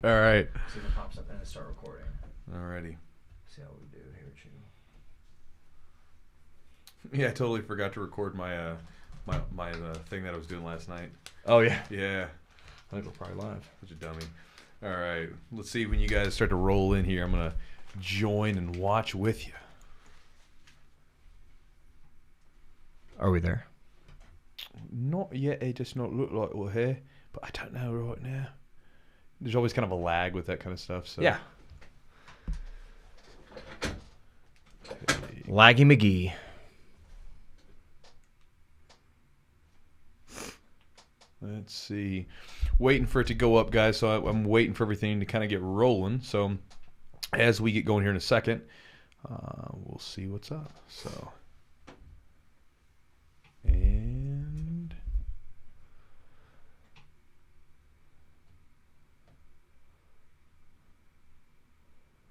All right. See if it pops up and then start recording. Alrighty. See how we do here, Chew. Yeah, I totally forgot to record my my thing that I was doing last night. Oh yeah. Yeah. I think we're probably live. Such a dummy. All right. Let's see when you guys start to roll in here. I'm gonna join and watch with you. Are we there? Not yet. It does not look like we're here, but I don't know right now. There's always kind of a lag with that kind of stuff. So Yeah. Laggy McGee. Let's see. Waiting for it to go up, guys. So I'm waiting for everything to kind of get rolling. So as we get going here in a second, we'll see what's up. So, and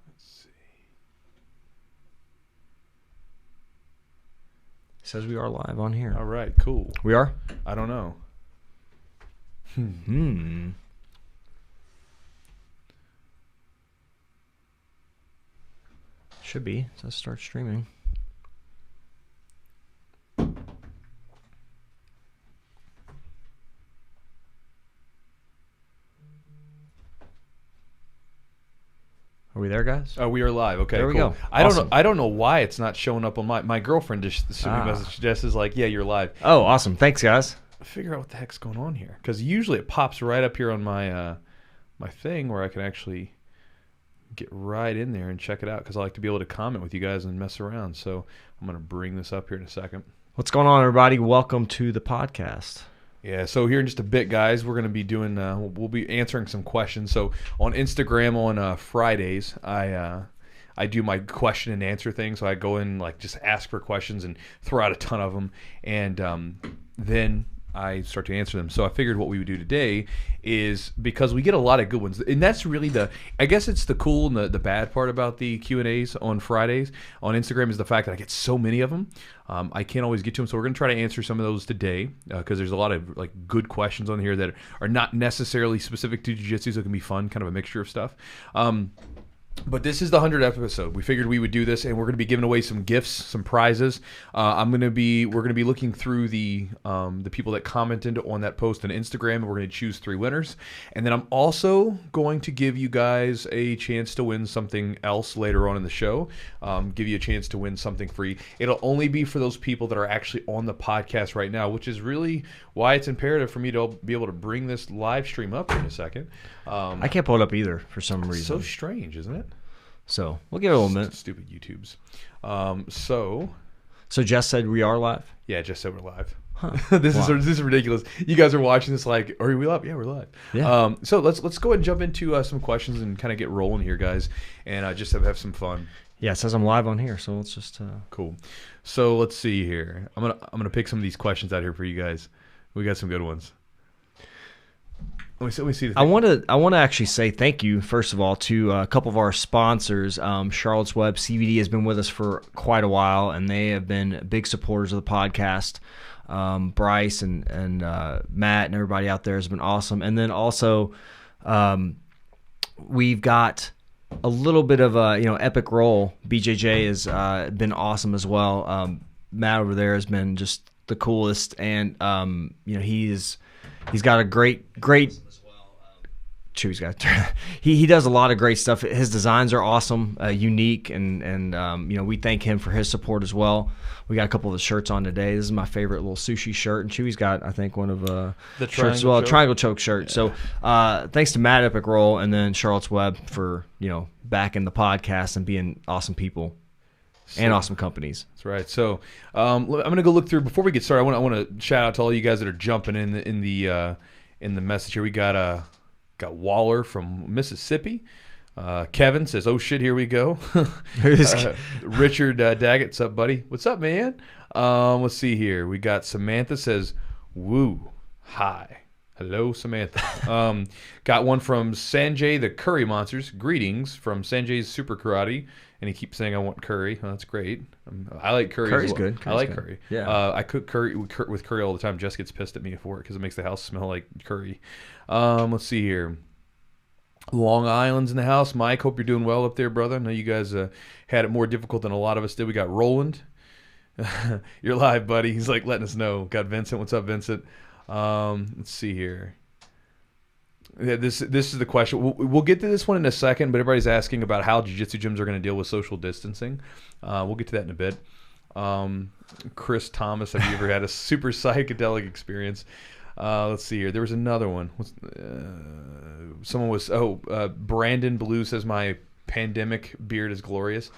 let's see. Says we are live on here. All right, cool. We are? I don't know. Should be. It says start streaming. Are we there, guys? Oh, we are live. Okay, There we cool. go. I Awesome. don't know why it's not showing up on my girlfriend just sent me a message. Jess is like, yeah, you're live. Oh, awesome. Thanks, guys. Figure out what the heck's going on here, because usually it pops right up here on my my thing where I can actually get right in there and check it out, because I like to be able to comment with you guys and mess around. So I'm gonna bring this up here in a second. What's going on, everybody? Welcome to the podcast. Yeah, so here in just a bit, guys, we're going to be doing, we'll be answering some questions. So on Instagram on Fridays, I do my question and answer thing. So I go in, like, just ask for questions and throw out a ton of them. And then I start to answer them. So I figured what we would do today is, because we get a lot of good ones, and that's really I guess it's the cool and the bad part about the Q&As on Fridays on Instagram is the fact that I get so many of them. I can't always get to them, so we're going to try to answer some of those today, because there's a lot of like good questions on here that are not necessarily specific to jiu-jitsu, so it can be fun, kind of a mixture of stuff. But this is the 100th episode. We figured we would do this, and we're going to be giving away some gifts, some prizes. We're going to be looking through the people that commented on that post on Instagram, and we're going to choose 3 winners. And then I'm also going to give you guys a chance to win something else later on in the show. Give you a chance to win something free. It'll only be for those people that are actually on the podcast right now, which is really why it's imperative for me to be able to bring this live stream up in a second. I can't pull it up either for some reason. So strange, isn't it? So we'll give it a little minute. Stupid YouTubes. So Jess said we are live? Yeah, just so we're live. Huh. This is ridiculous. You guys are watching this like, are we live? Yeah, we're live. Yeah. So let's go ahead and jump into some questions and kind of get rolling here, guys, and just have some fun. Yeah, it says I'm live on here, so let's just Cool. So let's see here. I'm gonna pick some of these questions out here for you guys. We got some good ones. Let me see. I want to actually say thank you, first of all, to a couple of our sponsors. Charlotte's Web CBD has been with us for quite a while, and they have been big supporters of the podcast. Bryce and Matt and everybody out there has been awesome. And then also, we've got a little bit of a epic roll. BJJ has been awesome as well. Matt over there has been just the coolest, and he's got a great. Chew's got he does a lot of great stuff. His designs are awesome, unique, and we thank him for his support as well. We got a couple of the shirts on today. This is my favorite little sushi shirt, and Chewy's got, I think, one of the shirts as well, triangle choke shirt. Yeah. So thanks to Matt Epic Roll and then Charlotte's Web for backing the podcast and being awesome people. And awesome companies. That's right. So I'm gonna go look through before we get started. I want to shout out to all you guys that are jumping in the message here. We got Waller from Mississippi. Kevin says, "Oh shit, here we go." Richard Daggett, what's up, buddy? What's up, man? Let's see here. We got Samantha says, "Woo, hi." Hello, Samantha. Got one from Sanjay, the Curry Monsters. Greetings from Sanjay's Super Karate. And he keeps saying, I want curry. Oh, that's great. I like curry. Curry's as well. good. I like curry. Yeah. I cook curry with curry all the time. Jess gets pissed at me for it because it makes the house smell like curry. Let's see here. Long Island's in the house. Mike, hope you're doing well up there, brother. I know you guys had it more difficult than a lot of us did. We got Roland. You're live, buddy. He's like letting us know. Got Vincent. What's up, Vincent? Let's see here. Yeah, this is the question. We'll get to this one in a second, but everybody's asking about how jiu-jitsu gyms are going to deal with social distancing. We'll get to that in a bit. Chris Thomas, have you ever had a super psychedelic experience? Let's see here. There was another one. Someone was Brandon Blue says my pandemic beard is glorious.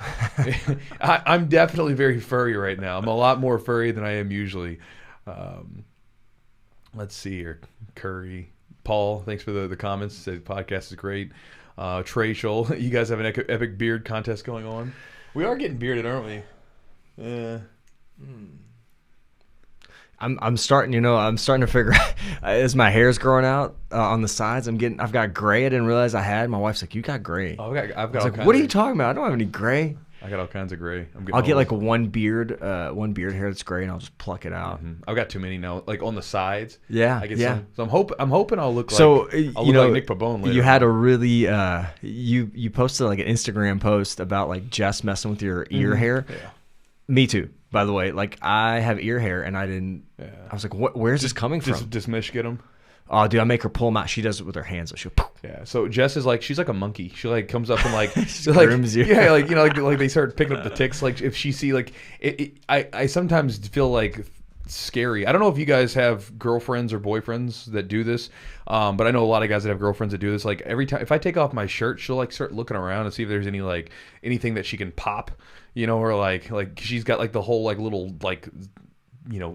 I'm definitely very furry right now. I'm a lot more furry than I am usually. Let's see here. Curry. Paul, thanks for the comments. Said the podcast is great. Trey Scholl, you guys have an epic beard contest going on. We are getting bearded, aren't we? Yeah. I'm starting to figure out as my hair's growing out on the sides. I've got gray. I didn't realize I had. My wife's like, "You got gray." Oh, I've got I was like, "What are you talking about? I don't have any gray." I got all kinds of gray. I'll get like one beard hair that's gray, and I'll just pluck it out. Mm-hmm. I've got too many now, like on the sides. Yeah, I get some. So I'm hoping I'll look like like Nick Pabone later. You had a really you posted like an Instagram post about like Jess messing with your ear hair. Yeah. Me too. By the way, like I have ear hair, and I didn't. Yeah. I was like, where's this coming from? Does Mich get them? Oh, dude, I make her pull them out. She does it with her hands. She'll yeah. So Jess is like, she's like a monkey. She like comes up and like, she like grooms you. Yeah, like like they start picking up the ticks. Like if she see like, I sometimes feel like scary. I don't know if you guys have girlfriends or boyfriends that do this, but I know a lot of guys that have girlfriends that do this. Like every time if I take off my shirt, she'll like start looking around and see if there's any like anything that she can pop, or like she's got like the whole like little like.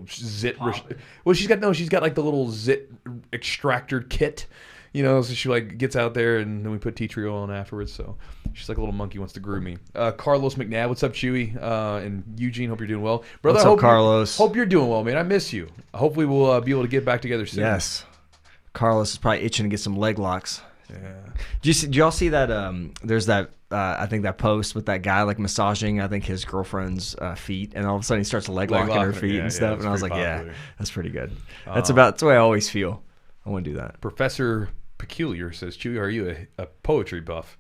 Zit. Well, she's got like the little zit extractor kit, so she like gets out there and then we put tea tree oil on afterwards. So she's like a little monkey wants to groom me. Carlos McNabb, what's up, Chewy? And Eugene, hope you're doing well, brother. What's up, Carlos? Hope you're doing well, man. I miss you. Hopefully we'll be able to get back together soon. Yes, Carlos is probably itching to get some leg locks. Yeah. Did y'all see that? There's that. I think that post with that guy like massaging, I think his girlfriend's feet, and all of a sudden he starts leg locking her feet and stuff. And I was like, popular. Yeah, that's pretty good. That's the way I always feel. I want to do that. Professor Peculiar says, Chewy, are you a poetry buff?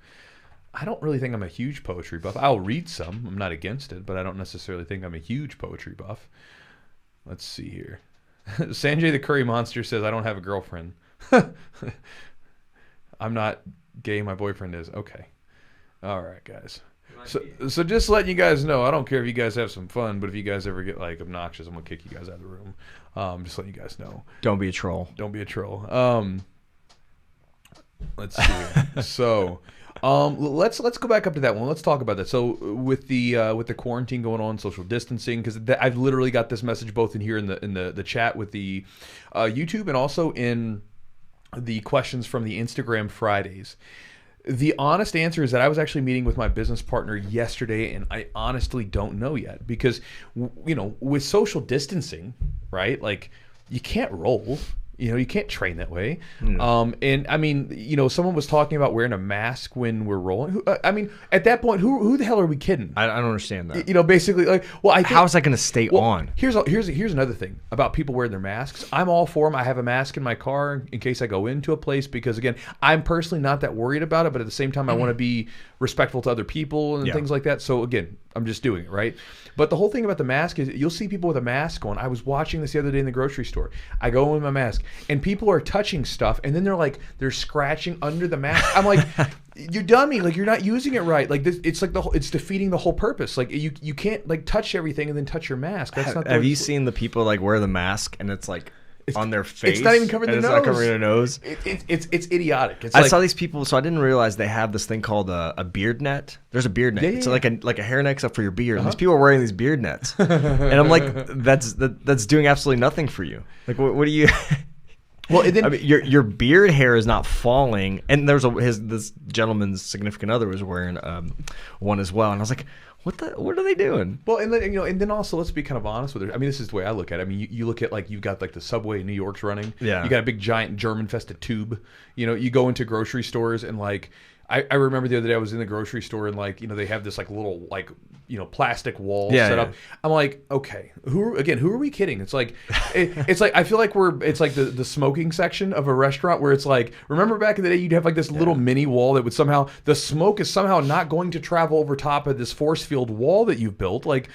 I don't really think I'm a huge poetry buff. I'll read some. I'm not against it, but I don't necessarily think I'm a huge poetry buff. Let's see here. Sanjay the Curry Monster says, I don't have a girlfriend. I'm not gay. My boyfriend is. Okay. All right, guys. So just letting you guys know, I don't care if you guys have some fun, but if you guys ever get like obnoxious, I'm gonna kick you guys out of the room. Just letting you guys know. Don't be a troll. Don't be a troll. Let's see. So, let's go back up to that one. Let's talk about that. So with the quarantine going on, social distancing, because I've literally got this message both in here in the chat with the YouTube and also in the questions from the Instagram Fridays. The honest answer is that I was actually meeting with my business partner yesterday, and I honestly don't know yet because, with social distancing, right? Like, you can't roll. You can't train that way. Mm. And I mean, someone was talking about wearing a mask when we're rolling. I mean, at that point, who the hell are we kidding? I don't understand that. Basically, like, well, how is that going to stay on? Here's another thing about people wearing their masks. I'm all for them. I have a mask in my car in case I go into a place because, again, I'm personally not that worried about it. But at the same time, I want to be respectful to other people and things like that. So again, I'm just doing it, right? But the whole thing about the mask is you'll see people with a mask on. I was watching this the other day in the grocery store. I go in with my mask, and people are touching stuff, and then they're scratching under the mask. I'm like, you dummy! Like you're not using it right. Like this, it's like it's defeating the whole purpose. Like you can't like touch everything and then touch your mask. That's not. Have you seen the people like wear the mask and it's like on their face? It's not even covering their nose. It's not covering their nose. It's idiotic. I saw these people, so I didn't realize they have this thing called a beard net. There's a beard net. It's like a hairnet except for your beard. And these people are wearing these beard nets, and I'm like, that's doing absolutely nothing for you. Like, what do you? Well, I mean, your beard hair is not falling, and this gentleman's significant other was wearing one as well, and I was like, what are they doing? Well, and then and then also let's be kind of honest with it. I mean, this is the way I look at it. I mean, you look at like you've got like the subway in New York's running. Yeah. You got a big giant German-infested tube. You go into grocery stores and like. I remember the other day I was in the grocery store and like, they have this like little like, plastic wall set up. I'm like, okay, who are we kidding? It's like, it's like, I feel like it's like the smoking section of a restaurant where it's like, remember back in the day, you'd have like this little mini wall that would somehow, the smoke is somehow not going to travel over top of this force field wall that you've built. Like,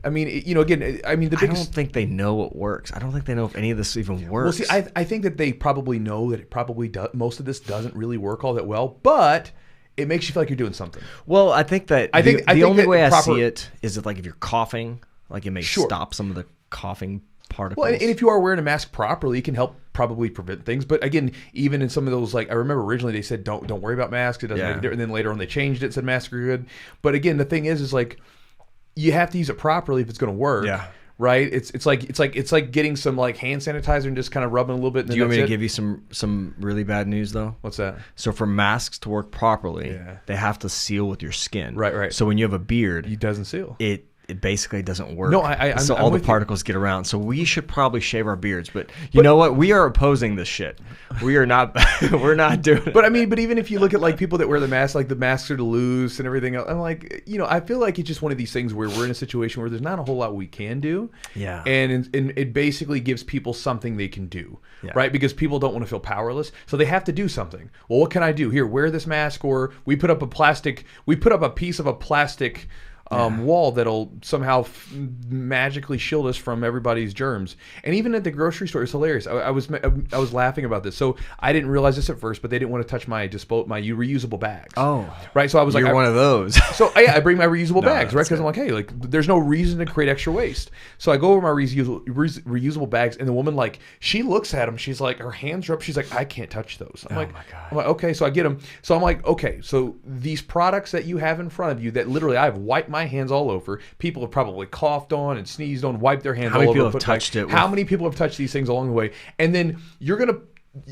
I mean, again, I mean, I don't think they know what works. I don't think they know if any of this even works. Well, see, I think that they probably know that it probably does. Most of this doesn't really work all that well, but it makes you feel like you're doing something. Well, I think that the only way I see it is that like if you're coughing, like it may stop some of the coughing particles. Well, and if you are wearing a mask properly, it can help probably prevent things. But again, even in some of those, like I remember originally they said don't worry about masks. It doesn't make a difference. And then later on they changed it, said masks are good. But again, the thing is like, you have to use it properly if it's going to work. Yeah. Right. It's like getting some like hand sanitizer and just kind of rubbing a little bit. And do you want me to give you some really bad news though? What's that? So for masks to work properly, they have to seal with your skin. Right. So when you have a beard, it doesn't seal. It basically doesn't work. No, so all the particles get around. So we should probably shave our beards. But you know what? We are opposing this shit. We are not. We're not doing it. But I mean, even if you look at like people that wear the mask, like the masks are loose and everything else, I'm like, I feel like it's just one of these things where we're in a situation where there's not a whole lot we can do. Yeah. And it basically gives people something they can do, right? Because people don't want to feel powerless, so they have to do something. Well, what can I do? Here, wear this mask, or we put up a piece of a plastic wall that'll somehow magically shield us from everybody's germs. And even at the grocery store, it's hilarious. I was laughing about this. So I didn't realize this at first, but they didn't want to touch my reusable bags. Oh, right. So I was you're one of those. So I bring my reusable bags, right? Because I'm like, hey, like there's no reason to create extra waste. So I go over my reusable bags, and the woman like she looks at them. She's like, her hands are up. She's like, I can't touch those. I'm like, okay. So I get them. So I'm like, okay. So these products that you have in front of you that literally I've wiped my hands all over. People have probably coughed on and sneezed on, wiped their hands all over. How many people have touched it? How many people have touched these things along the way? And then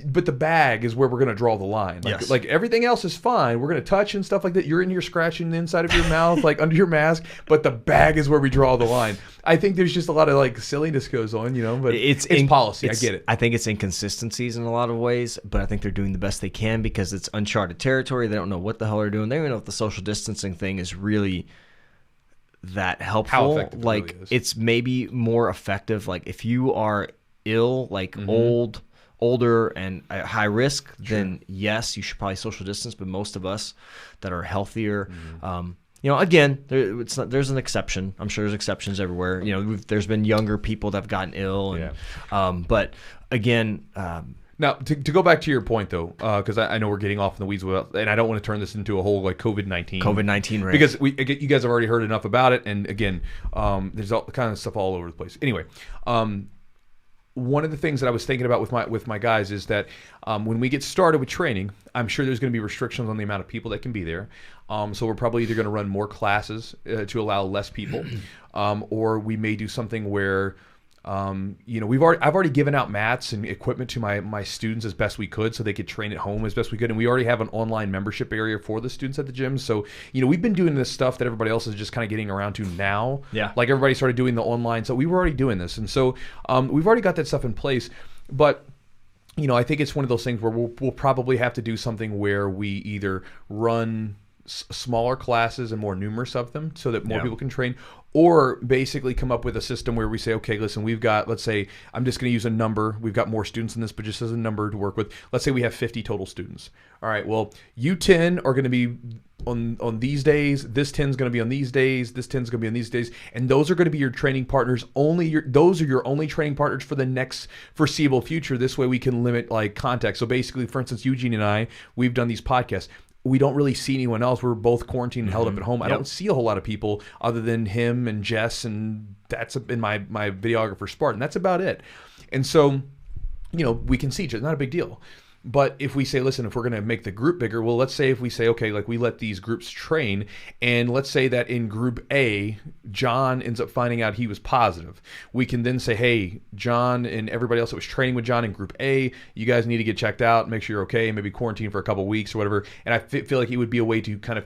but the bag is where we're going to draw the line. Like everything else is fine. We're going to touch and stuff like that. You're in here scratching the inside of your mouth, like under your mask, but the bag is where we draw the line. I think there's just a lot of like silliness goes on, but it's policy. I get it. I think it's inconsistencies in a lot of ways, but I think they're doing the best they can because it's uncharted territory. They don't know what the hell they're doing. They don't even know if the social distancing thing is really that helpful. How effective like it really is. It's maybe more effective like if you are ill, like older and at high risk, then yes, you should probably social distance. But most of us that are healthier, again, there's an exception. I'm sure there's exceptions everywhere. There's been younger people that have gotten ill, and but again. Now, to go back to your point, though, because I know we're getting off in the weeds, and I don't want to turn this into a whole like COVID-19 rant. Because you guys have already heard enough about it, and again, there's all kind of stuff all over the place. Anyway, one of the things that I was thinking about with my guys is that when we get started with training, I'm sure there's going to be restrictions on the amount of people that can be there. So we're probably either going to run more classes to allow less people, or we may do something where. I've already given out mats and equipment to my students as best we could so they could train at home as best we could. And we already have an online membership area for the students at the gym. So, we've been doing this stuff that everybody else is just kind of getting around to now. Yeah. Like everybody started doing the online. So we were already doing this. And so we've already got that stuff in place. But, I think it's one of those things where we'll probably have to do something where we either run smaller classes and more numerous of them so that more people can train, or basically come up with a system where we say, okay, listen, we've got, let's say, I'm just going to use a number. We've got more students in this, but just as a number to work with. Let's say we have 50 total students. All right, well, you 10 are going to be on these days. This 10 is going to be on these days. This 10 is going to be on these days. And those are going to be your training partners. Those are your only training partners for the next foreseeable future. This way we can limit like contact. So basically, for instance, Eugene and I, we've done these podcasts. We don't really see anyone else. We're both quarantined and held up at home. I don't see a whole lot of people other than him and Jess, and that's in my videographer Spartan. That's about it. And so, we can see each other. Not a big deal. But if we say, listen, if we're going to make the group bigger, well, let's say if we say, okay, like we let these groups train, and let's say that in group A, John ends up finding out he was positive. We can then say, hey, John and everybody else that was training with John in group A, you guys need to get checked out, make sure you're okay, maybe quarantine for a couple of weeks or whatever. And I feel like it would be a way to kind of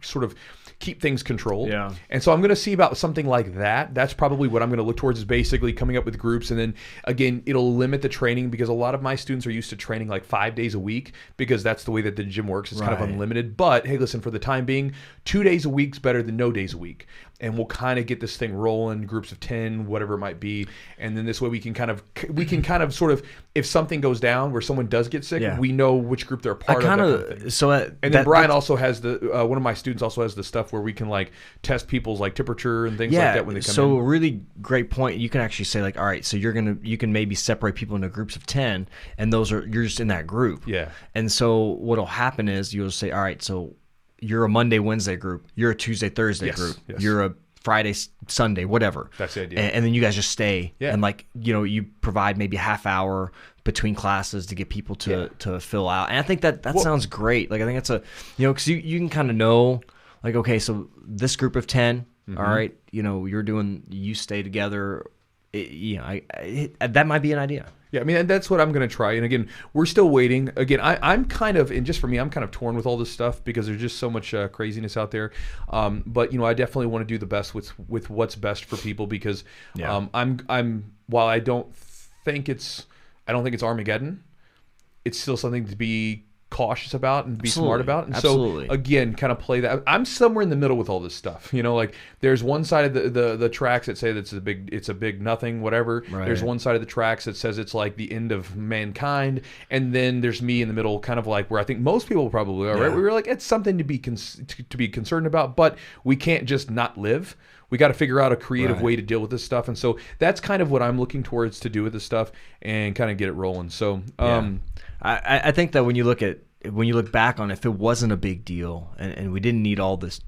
sort of keep things controlled. Yeah. And so I'm going to see about something like that. That's probably what I'm going to look towards, is basically coming up with groups. And then again, it'll limit the training because a lot of my students are used to training like 5 days a week because that's the way that the gym works. It's kind of unlimited. But hey, listen, for the time being, 2 days a week's better than no days a week. And we'll kind of get this thing rolling, groups of 10, whatever it might be. And then this way we can kind of sort of, if something goes down where someone does get sick, we know which group they're a part of. That kind of thing. So and then Brian also has one of my students also has the stuff where we can like test people's like temperature and things like that when they come in. So a really great point. You can actually say like, all right, so you can maybe separate people into groups of 10, and you're just in that group. Yeah. And so what'll happen is you'll say, all right, so you're a Monday, Wednesday group. You're a Tuesday, Thursday group. Yes. You're a Friday, Sunday, whatever. That's the idea. And then you guys just stay. Yeah. And like, you provide maybe a half hour between classes to get people to fill out. And I think that sounds great. Like, I think it's because you can kind of know, like, okay, so this group of 10, all right, you stay together. That might be an idea. Yeah, I mean, and that's what I'm going to try. And again, we're still waiting. Again, I'm kind of, and just for me, I'm kind of torn with all this stuff because there's just so much craziness out there. But I definitely want to do the best with what's best for people because while I don't think it's Armageddon, it's still something to be cautious about and be smart about. And so again, kind of play that. I'm somewhere in the middle with all this stuff. Like there's one side of the tracks that say that it's a big nothing, whatever. Right. There's one side of the tracks that says it's like the end of mankind, and then there's me in the middle, kind of like where I think most people probably are. Right? We were like, it's something to be concerned about, but we can't just not live. We got to figure out a creative way to deal with this stuff, and so that's kind of what I'm looking towards to do with this stuff and kind of get it rolling. So. I think that when you look back on it, if it wasn't a big deal and we didn't need all this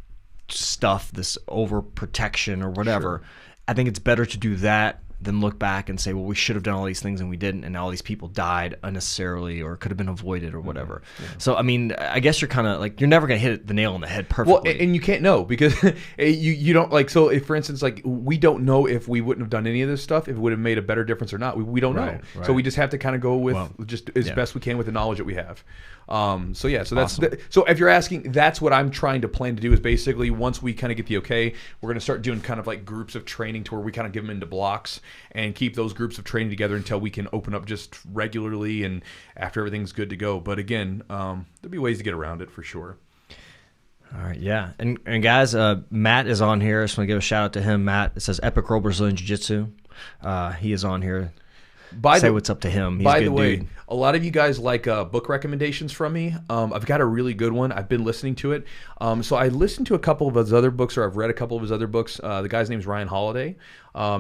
stuff, this overprotection or whatever, I think it's better to do that than look back and say, well, we should have done all these things and we didn't, and now all these people died unnecessarily or could have been avoided or whatever. Yeah. So, I mean, I guess you're kind of like, you're never going to hit the nail on the head perfectly. Well, and you can't know because you don't like, so if, for instance, like we don't know if we wouldn't have done any of this stuff, if it would have made a better difference or not. We don't know. Right. So we just have to kind of go with just as best we can with the knowledge that we have. So that's awesome. So if you're asking, that's what I'm trying to plan to do is basically once we kind of get the okay, we're going to start doing kind of like groups of training to where we kind of give them into blocks and keep those groups of training together until we can open up just regularly and after everything's good to go. But again, there'll be ways to get around it for sure. All right, yeah. And guys, Matt is on here. I just want to give a shout out to him. Matt, it says Epic Roll Brazilian Jiu-Jitsu. He is on here. Say what's up to him. He's by a good the way, dude. A lot of you guys like book recommendations from me. I've got a really good one. I've been listening to it. So I listened to a couple of his other books, or I've read a couple of his other books. The guy's name is Ryan Holiday.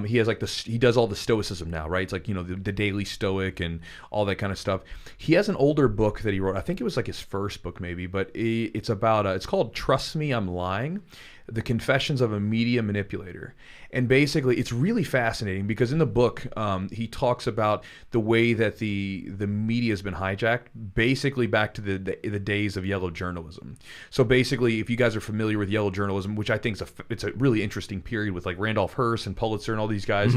He has he does all the stoicism now, right? It's like, the Daily Stoic and all that kind of stuff. He has an older book that he wrote. I think it was like his first book maybe, but it's about, it's called Trust Me, I'm Lying. The Confessions of a Media Manipulator. And basically, it's really fascinating because in the book, he talks about the way that the media has been hijacked, basically back to the days of yellow journalism. So basically, if you guys are familiar with yellow journalism, which I think it's a really interesting period with like Randolph Hearst and Pulitzer and all these guys,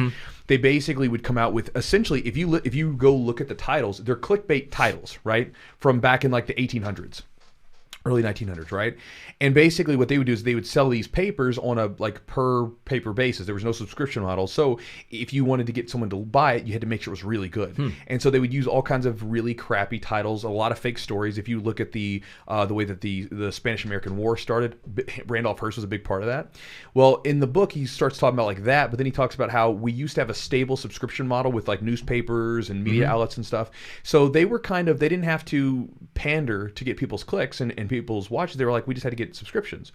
they basically would come out with essentially, if you go look at the titles, they're clickbait titles, right? From back in like the 1800s. Early 1900s, right? And basically what they would do is they would sell these papers on a like per paper basis. There was no subscription model. So if you wanted to get someone to buy it, you had to make sure it was really good. And so they would use all kinds of really crappy titles, a lot of fake stories. If you look at the way that the Spanish-American War started, Randolph Hearst was a big part of that. Well, in the book, he starts talking about like that, but then he talks about how we used to have a stable subscription model with like newspapers and media outlets and stuff. So they were they didn't have to pander to get people's clicks and people's watches. They were like, we just had to get subscriptions.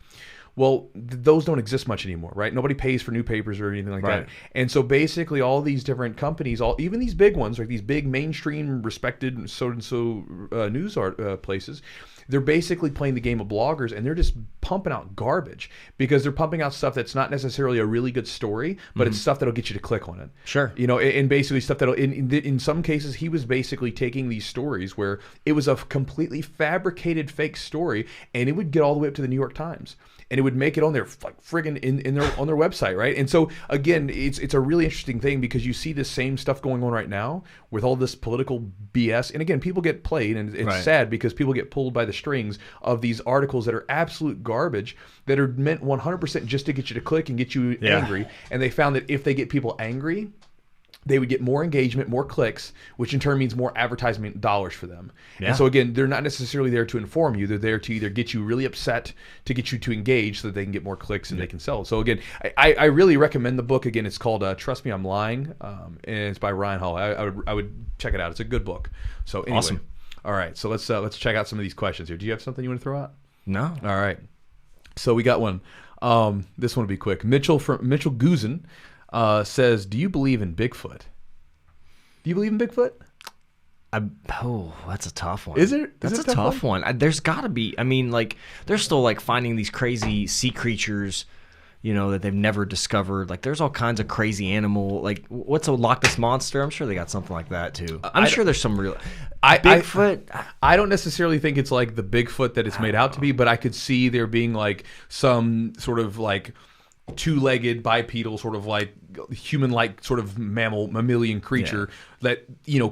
Well, those don't exist much anymore, right? Nobody pays for newspapers or anything like that. And so basically all these different companies, even these big ones, like these big mainstream respected so-and-so news places, they're basically playing the game of bloggers, and they're just pumping out garbage because they're pumping out stuff that's not necessarily a really good story, but it's stuff that'll get you to click on it. Sure. And basically stuff that'll, in some cases, he was basically taking these stories where it was a completely fabricated fake story, and it would get all the way up to the New York Times. And it would make it on their like friggin' on their website, right? And so again, it's a really interesting thing because you see this same stuff going on right now with all this political BS. And again, people get played, and it's sad because people get pulled by the strings of these articles that are absolute garbage that are meant 100% just to get you to click and get you angry. And they found that if they get people angry, they would get more engagement, more clicks, which in turn means more advertisement dollars for them. Yeah. And so again, they're not necessarily there to inform you. They're there to either get you really upset, to get you to engage so that they can get more clicks and they can sell. So again, I really recommend the book. Again, it's called Trust Me, I'm Lying, and it's by Ryan Hall. I would check it out. It's a good book. So anyway, Awesome. All right, so let's check out some of these questions here. Do you have something you want to throw out? No. All right. So we got one. This one will be quick. Mitchell Guzin says, "Do you believe in Bigfoot?" Do you believe in Bigfoot? That's a tough one. Is it? That's a tough one. There's got to be. I mean, like, they're still like finding these crazy sea creatures, that they've never discovered. Like, there's all kinds of crazy animal. Like, what's a Loch Ness monster? I'm sure they got something like that too. I'm sure there's some real. Bigfoot. I don't necessarily think it's like the Bigfoot that it's made out to be, but I could see there being like some sort of like two-legged bipedal sort of like human-like sort of mammalian creature that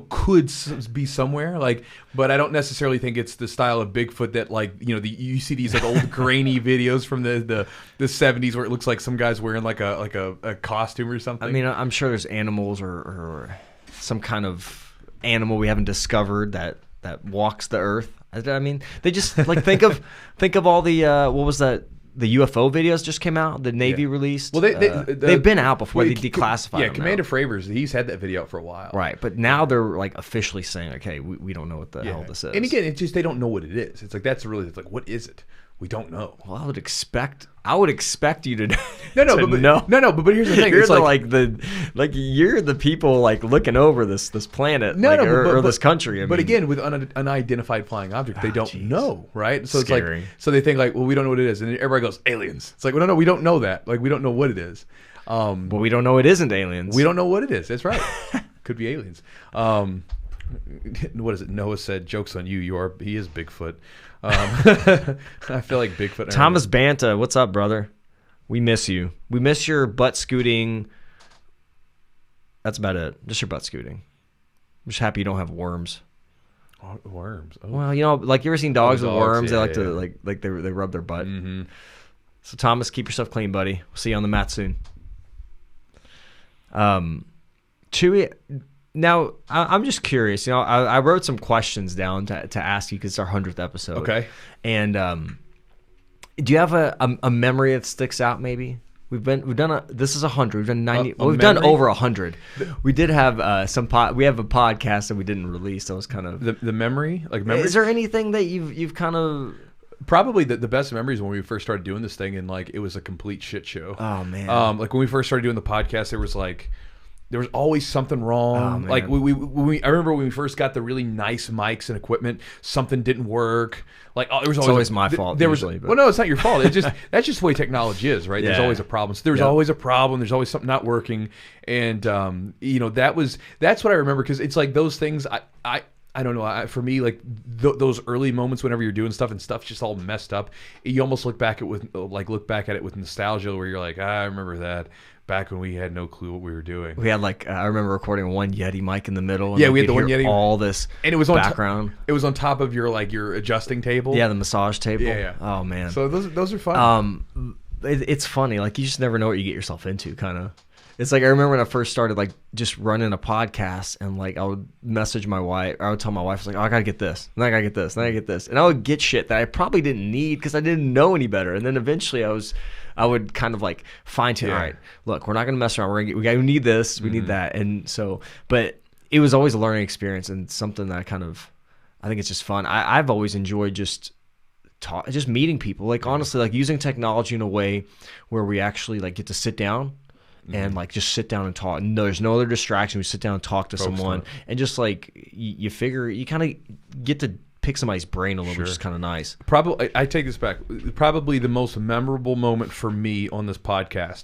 could be somewhere, like, but I don't necessarily think it's the style of Bigfoot that, like, you see these like old grainy videos from the 70s where it looks like some guy's wearing like a costume or something. I mean, I'm sure there's animals or some kind of animal we haven't discovered that walks the earth. I mean, they just like think of all the what was that? The UFO videos just came out. The Navy released. Well, they've been out before. They declassified. Yeah, them Commander now. Fravers, he's had that video out for a while. Right, but now they're like officially saying, okay, we don't know what the hell this is. And again, it's just they don't know what it is. It's like it's like, what is it? We don't know. Well, I would expect you to no, to but know. No, but here's the thing. You're it's you're the people like looking over this planet, or this country. But again, with unidentified flying object, they don't know, right? So Scary. It's like, so they think like, well, we don't know what it is, and everybody goes aliens. It's like, well, no, we don't know that. Like, we don't know what it is. But we don't know it isn't aliens. We don't know what it is. That's right. Could be aliens. What is it? Noah said, "Joke's on you. He is Bigfoot." I feel like Bigfoot. Thomas Banta, what's up, brother? We miss you. We miss your butt scooting. That's about it. Just your butt scooting. I'm just happy you don't have worms. Oh, worms. Oh. Well, like you ever seen dogs with worms? Yeah, they like to like they rub their butt. Mm-hmm. So Thomas, keep yourself clean, buddy. We'll see you on the mat soon. Chewy. Now, I'm just curious. I wrote some questions down to ask you because it's our 100th episode. Okay. And do you have a memory that sticks out? Maybe we've done this is 100. We've done 90. We've done over 100. We did have we have a podcast that we didn't release. That was kind of the memory. Like memory. Is there anything that you've kind of Probably the best memories when we first started doing this thing, and like it was a complete shit show. Oh man. Like when we first started doing the podcast, there was always something wrong. Like I remember when we first got the really nice mics and equipment, something didn't work. Like there was always my fault. Well, no, it's not your fault. It's just that's just the way technology is, right? There's always a problem. So there's always a problem. There's always something not working, and that's what I remember because it's like those things. I don't know. For me, like those early moments whenever you're doing stuff and stuff's just all messed up, you almost look back at it with nostalgia, where you're like, I remember that. Back when we had no clue what we were doing. We had I remember recording one Yeti mic in the middle. And we had the one Yeti. All this and it was background. It was on top of your adjusting table. Yeah, the massage table. Yeah. Oh man. So those are fun. It's funny. Like you just never know what you get yourself into. Kind of. It's like I remember when I first started just running a podcast, and I would message my wife. I would tell my wife, I gotta get this, and I gotta get this, and I gotta get this, and I would get shit that I probably didn't need because I didn't know any better. And then eventually I would kind of fine tune. All right, look, we're not gonna mess around. We need this, we need that, and so. But it was always a learning experience and something that I think it's just fun. I've always enjoyed just meeting people. Honestly, using technology in a way where we actually get to sit down. And just sit down and talk. And there's no other distraction. We sit down and talk to someone, and just you figure you kind of get to pick somebody's brain a little, which is kind of nice. Probably, I take this back. Probably the most memorable moment for me on this podcast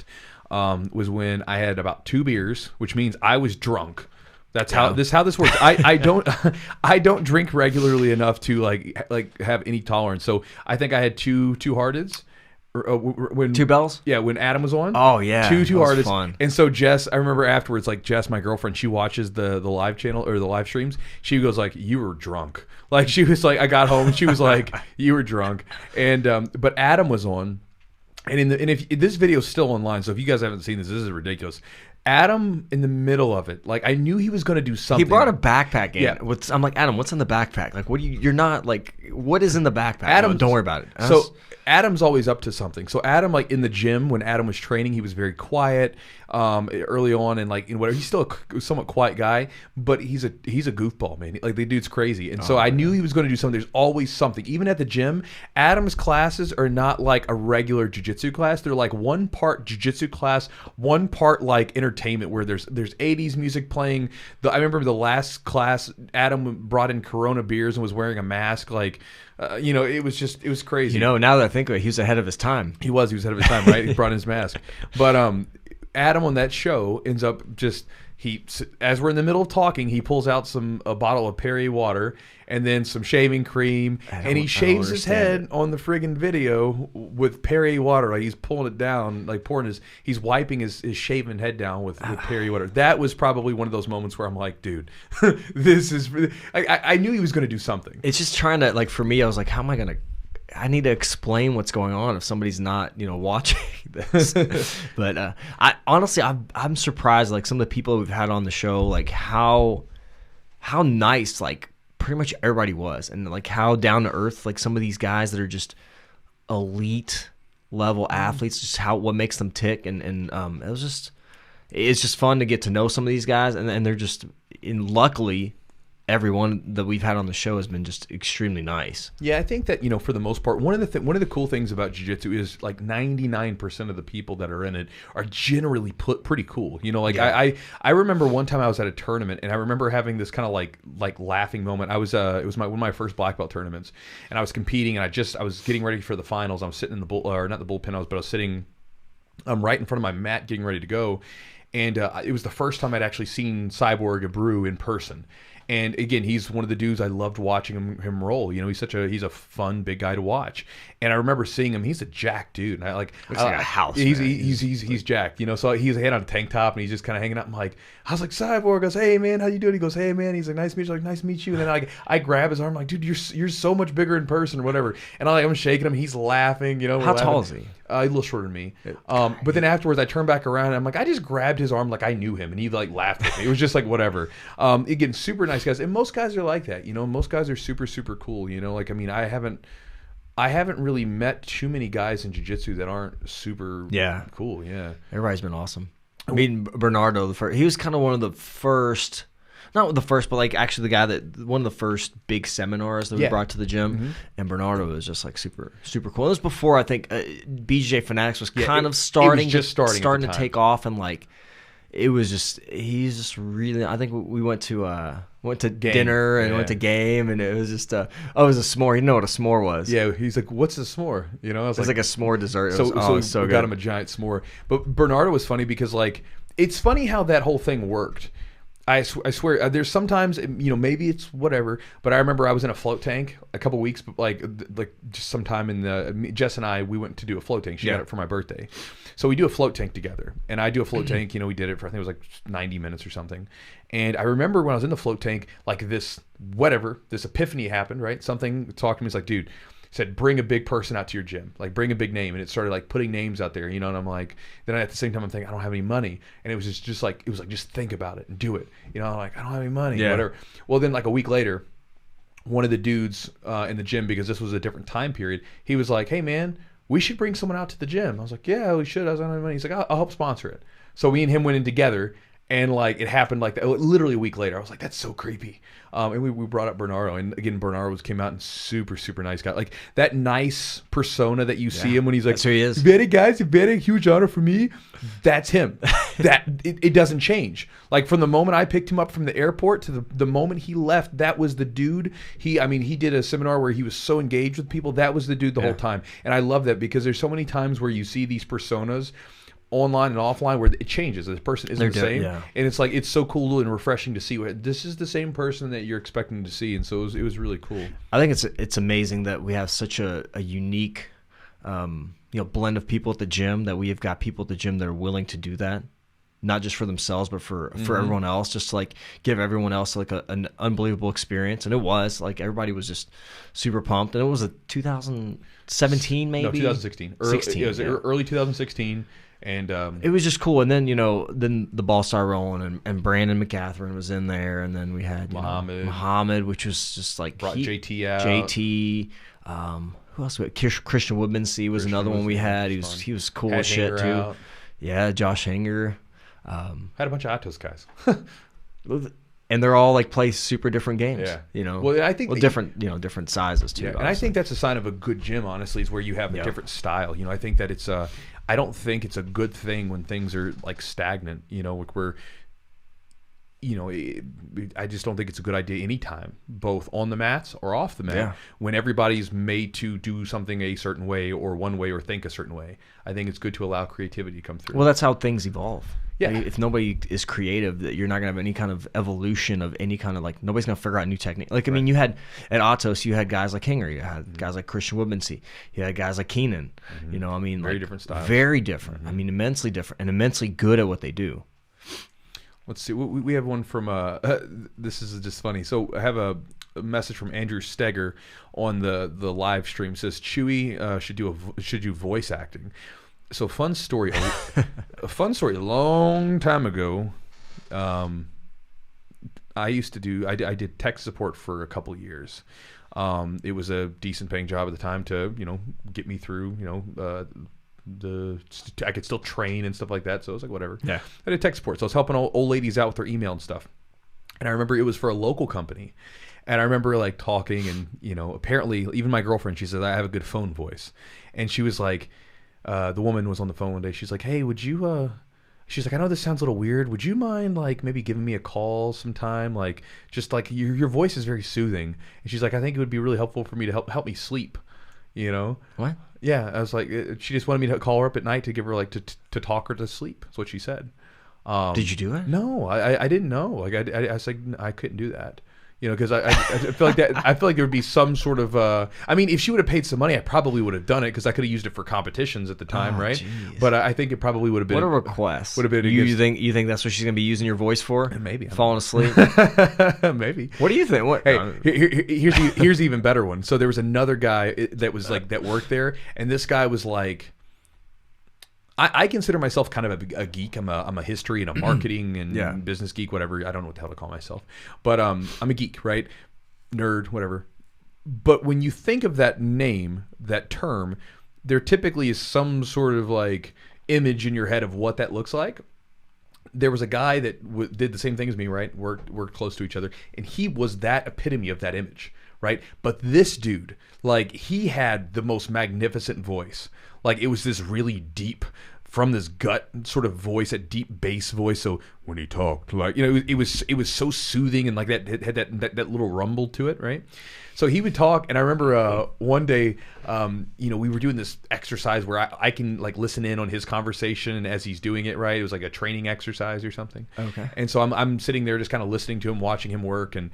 was when I had about 2 beers, which means I was drunk. That's how this works. I don't drink regularly enough to have any tolerance. So I think I had two Hearteds. When 2 Bells? Yeah, when Adam was on. Oh yeah, two Hearteds. Fun. And so Jess, I remember afterwards, Jess, my girlfriend, she watches the live channel or the live streams. She goes you were drunk. She was I got home and she was you were drunk. And but Adam was on, and if this video is still online, so if you guys haven't seen this is ridiculous. Adam in the middle of it, like I knew he was going to do something. He brought a backpack in. Yeah. I'm like, Adam, what's in the backpack? Like, you're not like, what is in the backpack? Adam, No, don't worry about it. So Adam's always up to something. So Adam, like in the gym when Adam was training, he was very quiet early on, and like whatever. He's still a somewhat quiet guy, but he's a goofball, man. Like the dude's crazy, and so I knew he was going to do something. There's always something. Even at the gym, Adam's classes are not like a regular jiu-jitsu class. They're like one part jiu-jitsu class, one part like entertainment where there's 80s music playing. I remember the last class, Adam brought in Corona beers and was wearing a mask. Like, it was crazy. Now that I think of it, he was ahead of his time. He was ahead of his time, right? He brought in his mask. But Adam on that show ends up as we're in the middle of talking, he pulls out a bottle of Perrier water and then some shaving cream, and he shaves his head on the friggin' video with Perrier water. Like he's pulling it down, like he's wiping his shaven head down with Perrier water. That was probably one of those moments where I'm like, dude, this is. I knew he was going to do something. It's just trying to, like, for me, I was like, how am I going to? I need to explain what's going on if somebody's not, watching this. But I'm surprised, like some of the people we've had on the show, like how nice, like pretty much everybody was, and like how down to earth, like some of these guys that are just elite level athletes, just what makes them tick, and it's just fun to get to know some of these guys, and they're just, and luckily, everyone that we've had on the show has been just extremely nice. Yeah, I think that, for the most part, one of the cool things about jiu-jitsu is like 99% of the people that are in it are generally pretty cool. I remember one time I was at a tournament, and I remember having this kind of like laughing moment. It was one of my first black belt tournaments, and I was competing, and I was getting ready for the finals. I was sitting in the not the bullpen, but I was sitting right in front of my mat getting ready to go, and it was the first time I'd actually seen Cyborg Abreu in person. And again, he's one of the dudes I loved watching him roll. He's a fun big guy to watch. And I remember seeing him. He's a jacked dude. And looks like a house. He's jacked. So he's had on a tank top and he's just kind of hanging out. I was like, Cyborg. I goes, hey man, how you doing? He goes, hey man. He's like, nice to meet you. Like, nice to meet you. And then I grab his arm, like, dude, you're so much bigger in person or whatever. And I'm shaking him. He's laughing. How tall is he? A little shorter than me. But then afterwards, I turned back around and I'm like, I just grabbed his arm like I knew him, and he like laughed at me. It was just like whatever. Again, super nice guys, and most guys are like that. Most guys are super super cool. I haven't really met too many guys in jiu-jitsu that aren't super cool. Yeah, everybody's been awesome. I mean, Bernardo, he was kind of one of the first. Not the first, but like actually the guy one of the first big seminars that we brought to the gym, Mm-hmm. and Bernardo was just like super super cool. It was before I think BJJ Fanatics was kind of starting to take off, and like he's just really. I think we went to dinner and went to game, and it was just it was a s'more. You know what a s'more was? Yeah, he's like, what's a s'more? I was like a s'more dessert. It was so good. Got him a giant s'more. But Bernardo was funny because like it's funny how that whole thing worked. I swear, there's sometimes, maybe it's whatever, but I remember I was in a float tank a couple weeks, like just sometime in Jess and I, we went to do a float tank. She got it for my birthday. So we do a float tank together, and I do a float tank, we did it for, I think it was like 90 minutes or something. And I remember when I was in the float tank, like this epiphany happened, right? Something talked to me, it's like, dude, said, bring a big person out to your gym, like bring a big name. And it started like putting names out there, and I'm like, then at the same time I'm thinking, I don't have any money. And it was just like, just think about it and do it. I'm like, I don't have any money, whatever. Well, then like a week later, one of the dudes in the gym, because this was a different time period, he was like, hey man, we should bring someone out to the gym. I was like, yeah, we should. I don't have any money. He's like, I'll help sponsor it. So me and him went in together. And like it happened like that, literally a week later. I was like, that's so creepy. And we brought up Bernardo, and again, Bernardo came out and super super nice guy, like that nice persona that you see him when he's like, that's who he is. Very guys, very huge honor for me. That's him. It doesn't change. Like from the moment I picked him up from the airport to the moment he left, that was the dude. He did a seminar where he was so engaged with people. That was the dude the whole time, and I love that because there's so many times where you see these personas online and offline where it changes. The person isn't the same, and it's like it's so cool and refreshing to see this is the same person that you're expecting to see, and so it was really cool. I think it's amazing that we have such a unique blend of people at the gym, that we have got people at the gym that are willing to do that. not just for themselves, but for everyone else, just to like give everyone else like an unbelievable experience. And it was like everybody was just super pumped. And it was a 2017 maybe? No, 2016. It was early 2016. And it was just cool. And then, then the ball started rolling, and Brandon McCatherine was in there. And then we had Muhammad, which was just like brought JT out. JT. Who else? Christian Woodmansee was another one we had. He was cool as shit too. Out. Yeah, Josh Hanger. Had a bunch of Atos guys. And they're all like play super different games. Yeah. Well, I think different sizes too. Yeah, and I think that's a sign of a good gym, honestly, is where you have a different style. I think that it's I don't think it's a good thing when things are like stagnant. Like we're I just don't think it's a good idea anytime, both on the mats or off the mat, when everybody's made to do something a certain way or one way or think a certain way. I think it's good to allow creativity to come through. Well, that's how things evolve. Yeah. Like, if nobody is creative, that you're not gonna have any kind of evolution of any kind of like nobody's gonna figure out new technique. Like I mean, you had at Atos, you had guys like Hinger, you had guys like Christian Woodmansee, you had guys like Keenan. I mean, very different styles. Very different. I mean, immensely different and immensely good at what they do. Let's see. We have one from this is just funny. So I have a message from Andrew Steger on the live stream. It says Chewy should do voice acting. So fun story. A fun story. A long time ago, I did tech support for a couple of years. It was a decent paying job at the time to get me through I could still train and stuff like that, so I was like, whatever. Yeah. I did tech support, so I was helping old ladies out with their email and stuff. And I remember it was for a local company, and I remember like talking, and apparently even my girlfriend, she said I have a good phone voice, and she was like, the woman was on the phone one day. She's like, hey, would you? She's like, I know this sounds a little weird. Would you mind like maybe giving me a call sometime? Like just like your voice is very soothing, and she's like, I think it would be really helpful for me to help me sleep. What? Yeah, I was like, she just wanted me to call her up at night to give her like to talk her to sleep. That's what she said. Did you do it? No, I didn't know. Like I was like, I couldn't do that. Because I feel like that. I feel like there would be some sort of. I mean, if she would have paid some money, I probably would have done it because I could have used it for competitions at the time, right? Geez. But I think it probably would have been. What a request! Would have been. You think that's what she's gonna be using your voice for? Maybe falling asleep. Maybe. What do you think? What? Hey, here's the even better one. So there was another guy that was like that worked there, and this guy was like. I consider myself kind of a geek. I'm a history and a marketing and business geek, whatever. I don't know what the hell to call myself, but I'm a geek, right? Nerd, whatever. But when you think of that name, that term, there typically is some sort of like image in your head of what that looks like. There was a guy that did the same thing as me, right? Worked close to each other, and he was that epitome of that image, right? But this dude, like, he had the most magnificent voice. Like, it was this really deep, from this gut sort of voice, a deep bass voice. So when he talked, like, it was so soothing, and like that had that little rumble to it, right? So he would talk, and I remember one day, we were doing this exercise where I can like listen in on his conversation as he's doing it, right? It was like a training exercise or something. Okay. And so I'm sitting there just kind of listening to him, watching him work, and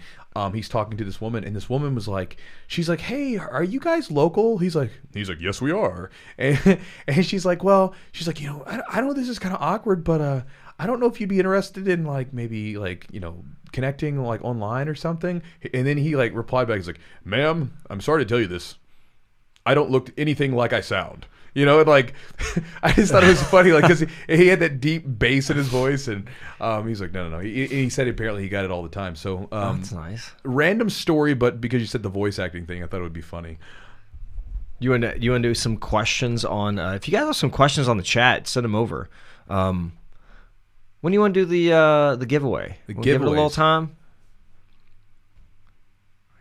he's talking to this woman, and this woman was like, she's like, hey, are you guys local? He's like, yes, we are. And she's like, well, I know this is kind of awkward, but I don't know if you'd be interested in like maybe like connecting like online or something. And then he like replied back, he's like, ma'am, I'm sorry to tell you this, I don't look anything like I sound, and like I just thought it was funny, like, because he had that deep bass in his voice, and he's like, no. He said apparently he got it all the time. So that's nice. Random story, but because you said the voice acting thing, I thought it would be funny. You want to do some questions on? If you guys have some questions on the chat, send them over. When do you want to do the giveaway? The give it a little giveaways. Time.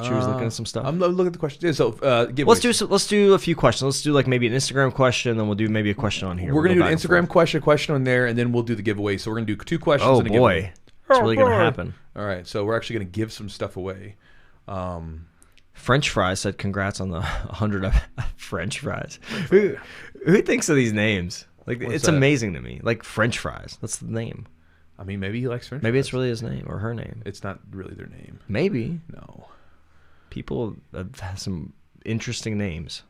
She was looking at some stuff. I'm looking at the questions. Yeah, so giveaways. Let's do a few questions. Let's do like maybe an Instagram question, then we'll do maybe a question on here. We're gonna do an Instagram question on there, and then we'll do the giveaway. So we're gonna do 2 questions. Oh and a boy, giveaway. it's really gonna happen. All right, so we're actually gonna give some stuff away. French Fries said, "Congrats on the 100 of French fries." Who thinks of these names? Like, it's amazing to me. Like, French Fries. That's the name. I mean, maybe he likes French Maybe fries. it's really his name or her name. It's not really their name. Maybe. No. People have some interesting names.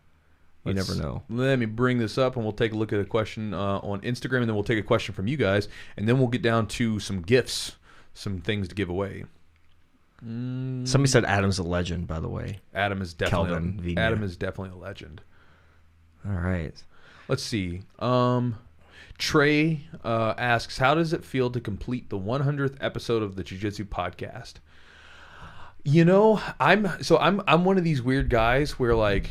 You never know. Let me bring this up, and we'll take a look at a question on Instagram, and then we'll take a question from you guys, and then we'll get down to some gifts, some things to give away. Somebody said Adam's a legend, by the way. Adam is definitely a legend. All right. Let's see. Trey asks, how does it feel to complete the 100th episode of the Jiu-Jitsu podcast? You know, I'm one of these weird guys where, like,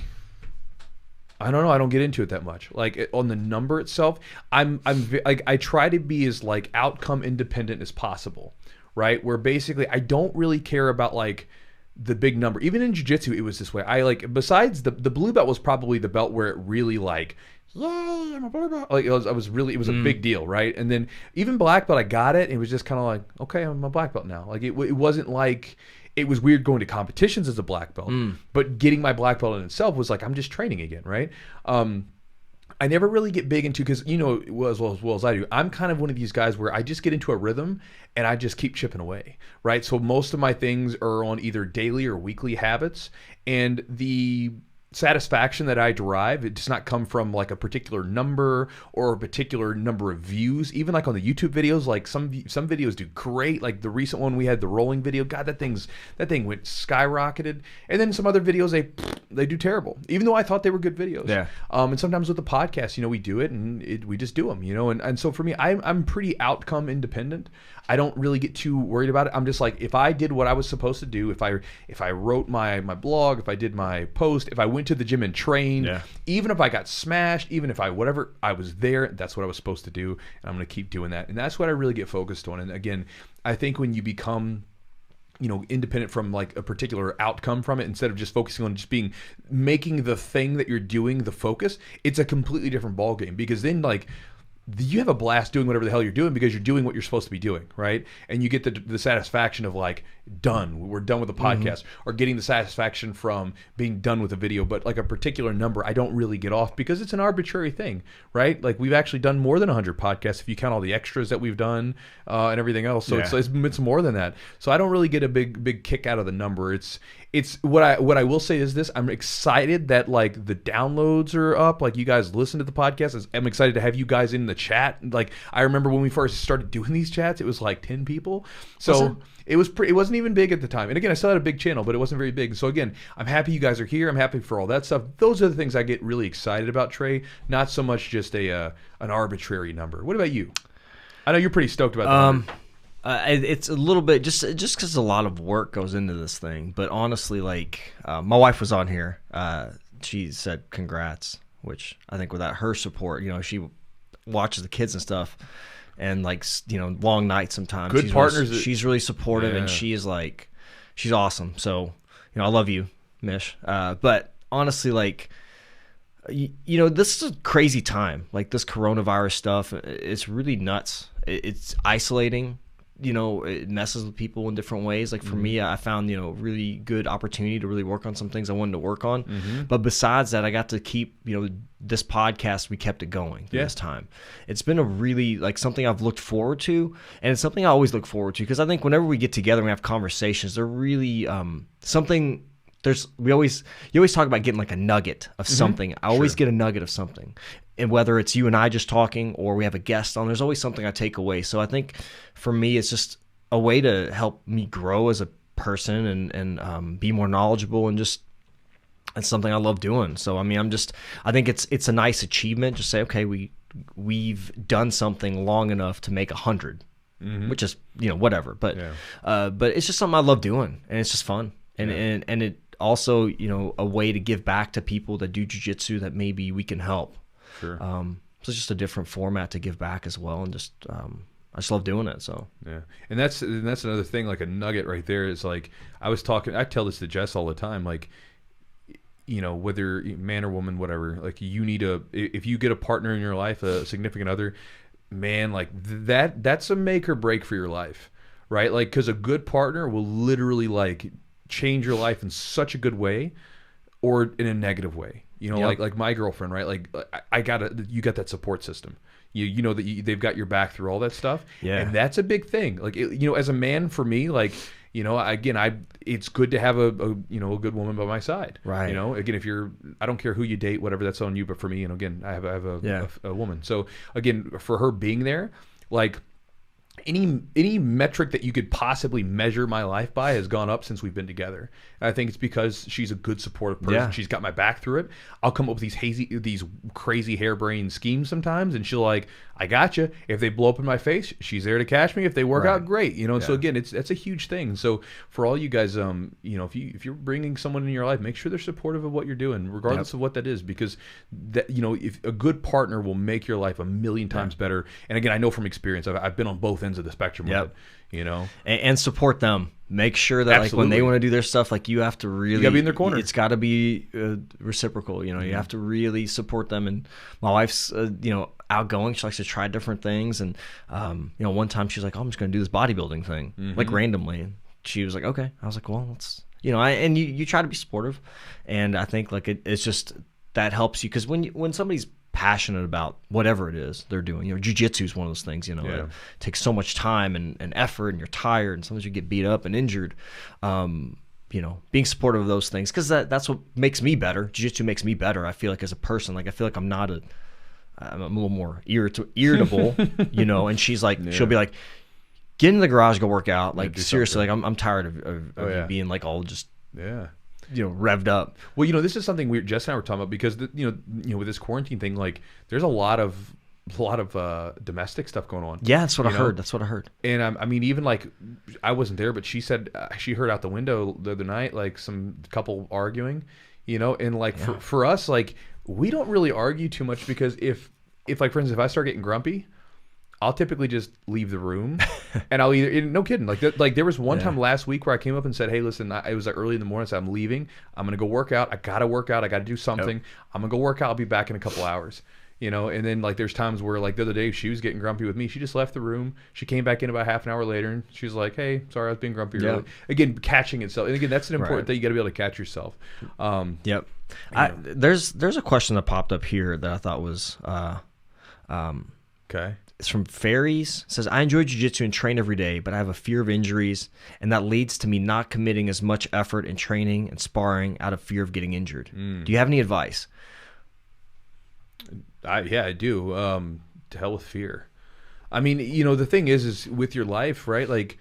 I don't know, I don't get into it that much. Like, on the number itself, I try to be as, like, outcome independent as possible, right? Where basically I don't really care about, like, the big number. Even in jiu-jitsu, it was this way. I, like, besides the blue belt was probably the belt where it really, like, yay, I'm a blue belt. Like, it was a big deal, right? And then even black belt, I got it, and it was just kind of like, okay, I'm a black belt now. Like, it wasn't like, it was weird going to competitions as a black belt, but getting my black belt in itself was like, I'm just training again, right? I never really get big into, because, you know, as well as I do, I'm kind of one of these guys where I just get into a rhythm and I just keep chipping away, right? So most of my things are on either daily or weekly habits, and the satisfaction that I derive, it does not come from like a particular number or a particular number of views. Even like on the YouTube videos, like some videos do great. Like the recent one we had, the rolling video, God, that thing went skyrocketed. And then some other videos, they do terrible, even though I thought they were good videos. Yeah. And sometimes with the podcast, you know, we do it and we just do them, you know. And so for me, I'm pretty outcome independent. I don't really get too worried about it. I'm just like, if I did what I was supposed to do, if I wrote my blog, if I did my post, if I went to the gym and trained, even if I got smashed, even if whatever, I was there, that's what I was supposed to do, and I'm going to keep doing that. And that's what I really get focused on. And again, I think when you become, you know, independent from like a particular outcome from it, instead of just focusing on just making the thing that you're doing the focus, it's a completely different ballgame, because then, like, you have a blast doing whatever the hell you're doing because you're doing what you're supposed to be doing, right? And you get the satisfaction of like, we're done with the podcast, or getting the satisfaction from being done with a video. But like a particular number, I don't really get off, because it's an arbitrary thing, right? Like, we've actually done more than 100 podcasts if you count all the extras that we've done and everything else. So it's more than that. So I don't really get a big kick out of the number. It's what I will say is this: I'm excited that like the downloads are up. Like, you guys listen to the podcast. I'm excited to have you guys in the chat. Like, I remember when we first started doing these chats, it was like 10 people. So it wasn't even big at the time. And again, I still had a big channel, but it wasn't very big. So again, I'm happy you guys are here. I'm happy for all that stuff. Those are the things I get really excited about, Trey. Not so much just an arbitrary number. What about you? I know you're pretty stoked about that. It's a little bit just because a lot of work goes into this thing. But honestly, like, my wife was on here. She said congrats, which I think without her support, you know, she watches the kids and stuff, and like, you know, long nights sometimes. Good partners. She's really supportive, and she is like, she's awesome. So, you know, I love you, Mich. But honestly, like, you know, this is a crazy time. Like, this coronavirus stuff, it's really nuts. It's isolating. You know, it messes with people in different ways. Like, for me, I found, you know, really good opportunity to really work on some things I wanted to work on. But besides that, I got to keep, you know, this podcast, we kept it going through this time. It's been a really, like, something I've looked forward to, and it's something I always look forward to, because I think whenever we get together and we have conversations, they're really something. You always talk about getting like a nugget of something. I always get a nugget of something. And whether it's you and I just talking, or we have a guest on, there's always something I take away. So I think for me, it's just a way to help me grow as a person and be more knowledgeable, and just, it's something I love doing. So I mean, I think it's a nice achievement. Just say, okay, we've done something long enough to make 100, which is, you know, whatever. But it's just something I love doing, and it's just fun. And it also, you know, a way to give back to people that do jiu-jitsu that maybe we can help. Sure. So it's just a different format to give back as well, and just I just love doing it. So and that's another thing, like a nugget right there, is like, I tell this to Jess all the time, like, you know, whether man or woman, whatever, like, if you get a partner in your life, a significant other, man, like that's a make or break for your life, right? Like, because a good partner will literally like change your life in such a good way, or in a negative way. You know, like my girlfriend, right? Like, you got that support system. You know that they've got your back through all that stuff. Yeah. And that's a big thing. Like, you know, as a man, for me, like, it's good to have a good woman by my side. Right. Again, I don't care who you date, whatever, that's on you. But for me, again, I have a woman. So again, for her being there, like, any metric that you could possibly measure my life by has gone up since we've been together. And I think it's because she's a good supportive person. Yeah. She's got my back through it. I'll come up with these crazy harebrained schemes sometimes, and she'll like, I got you. If they blow up in my face, she's there to catch me. If they work out, great. So again, that's a huge thing. So for all you guys, if you're bringing someone in your life, make sure they're supportive of what you're doing, regardless of what that is, because that, if a good partner will make your life a million times better. And again, I know from experience, I've been on both ends of the spectrum. With it, and support them. Make sure that like when they want to do their stuff, like you have to really, you gotta be in their corner. It's got to be reciprocal. You have to really support them. And my wife's outgoing. She likes to try different things. And one time she's like, oh, I'm just gonna do this bodybuilding thing, like randomly. And she was like, okay. I was like, well, let's and you try to be supportive. And I think like it's just that helps you, because when somebody's passionate about whatever it is they're doing, jiu-jitsu is one of those things, that takes so much time and effort, and you're tired, and sometimes you get beat up and injured. Being supportive of those things, because that's what makes me better. Jiu-jitsu makes me better, I feel like, as a person. Like, I feel like I'm a little more irritable, and she's like, she'll be like, get in the garage, go work out. Like, seriously, like I'm tired of you being like all just revved up. Well, this is something Jess and I were talking about, because with this quarantine thing, like, there's a lot of domestic stuff going on. Yeah, that's what I heard. And I mean, even like, I wasn't there, but she said she heard out the window the other night, like, some couple arguing, and like, for us, like, we don't really argue too much, because if like, for instance, if I start getting grumpy, I'll typically just leave the room, and I'll either, no kidding, like there was one time last week where I came up and said, hey, listen, it was like early in the morning, so I'm leaving. I'm going to go work out. I got to work out. I got to do something. I'm going to go work out. I'll be back in a couple hours, and then like there's times where, like, the other day she was getting grumpy with me. She just left the room. She came back in about half an hour later, and she was like, hey, sorry, I was being grumpy early. Again, catching itself. And again, that's an important thing. You got to be able to catch yourself. There's a question that popped up here that I thought was okay. It's from Fairies. It says, I enjoy jiu-jitsu and train every day, but I have a fear of injuries, and that leads to me not committing as much effort in training and sparring out of fear of getting injured. Do you have any advice? I do. To hell with fear. I mean, the thing is with your life, right? Like,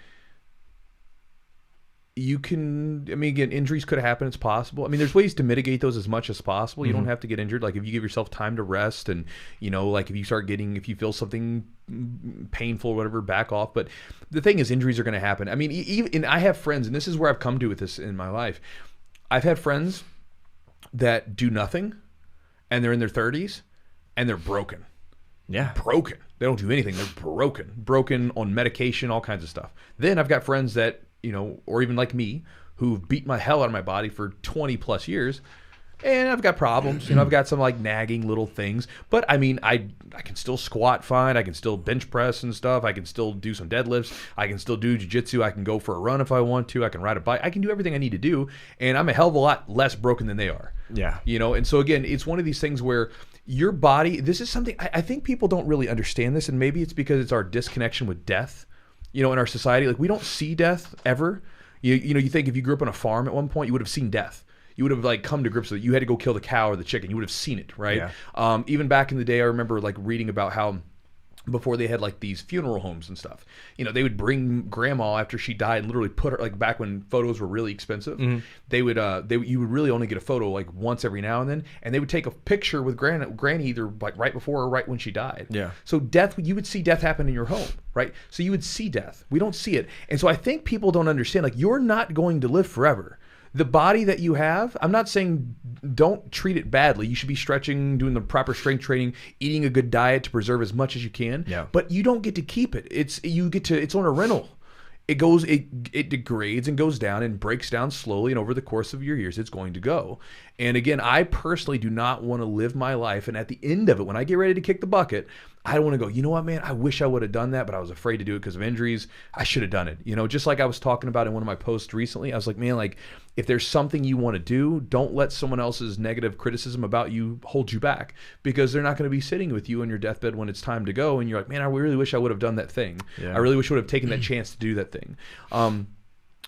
you can, again, injuries could happen. It's possible. I mean, there's ways to mitigate those as much as possible. You don't have to get injured. Like, if you give yourself time to rest, and, like, if you feel something painful or whatever, back off. But the thing is, injuries are going to happen. I mean, and I have friends, and this is where I've come to with this in my life. I've had friends that do nothing, and they're in their 30s, and they're broken. Yeah. Broken. They don't do anything. They're broken. Broken on medication, all kinds of stuff. Then I've got friends that, or even like me, who've beat my hell out of my body for 20 plus years, and I've got problems. I've got some like nagging little things, but I mean, I can still squat fine. I can still bench press and stuff. I can still do some deadlifts. I can still do jiu-jitsu. I can go for a run if I want to. I can ride a bike. I can do everything I need to do, and I'm a hell of a lot less broken than they are. Yeah. And so again, it's one of these things where your body, this is something, I think people don't really understand this, and maybe it's because it's our disconnection with death. In our society, like, we don't see death ever. You think if you grew up on a farm at one point, you would have seen death. You would have like come to grips with it. You had to go kill the cow or the chicken. You would have seen it, right? Yeah. Even back in the day, I remember like reading about how before they had like these funeral homes and stuff, they would bring grandma after she died and literally put her, like, back when photos were really expensive, you would really only get a photo like once every now and then, and they would take a picture with granny either like right before or right when she died. Yeah. So death, you would see death happen in your home, right? So you would see death. We don't see it. And so I think people don't understand, like, you're not going to live forever. The body that you have, I'm not saying don't treat it badly. You should be stretching, doing the proper strength training, eating a good diet to preserve as much as you can. Yeah. But you don't get to keep it. It's on a rental. It degrades and goes down and breaks down slowly, and over the course of your years, it's going to go. And again, I personally do not want to live my life, and at the end of it, when I get ready to kick the bucket, I don't want to go, you know what, man, I wish I would have done that, but I was afraid to do it because of injuries. I should have done it. Just like I was talking about in one of my posts recently, I was like, man, like, if there's something you want to do, don't let someone else's negative criticism about you hold you back, because they're not going to be sitting with you on your deathbed when it's time to go, and you're like, man, I really wish I would have done that thing. Yeah. I really wish I would have taken that chance to do that thing.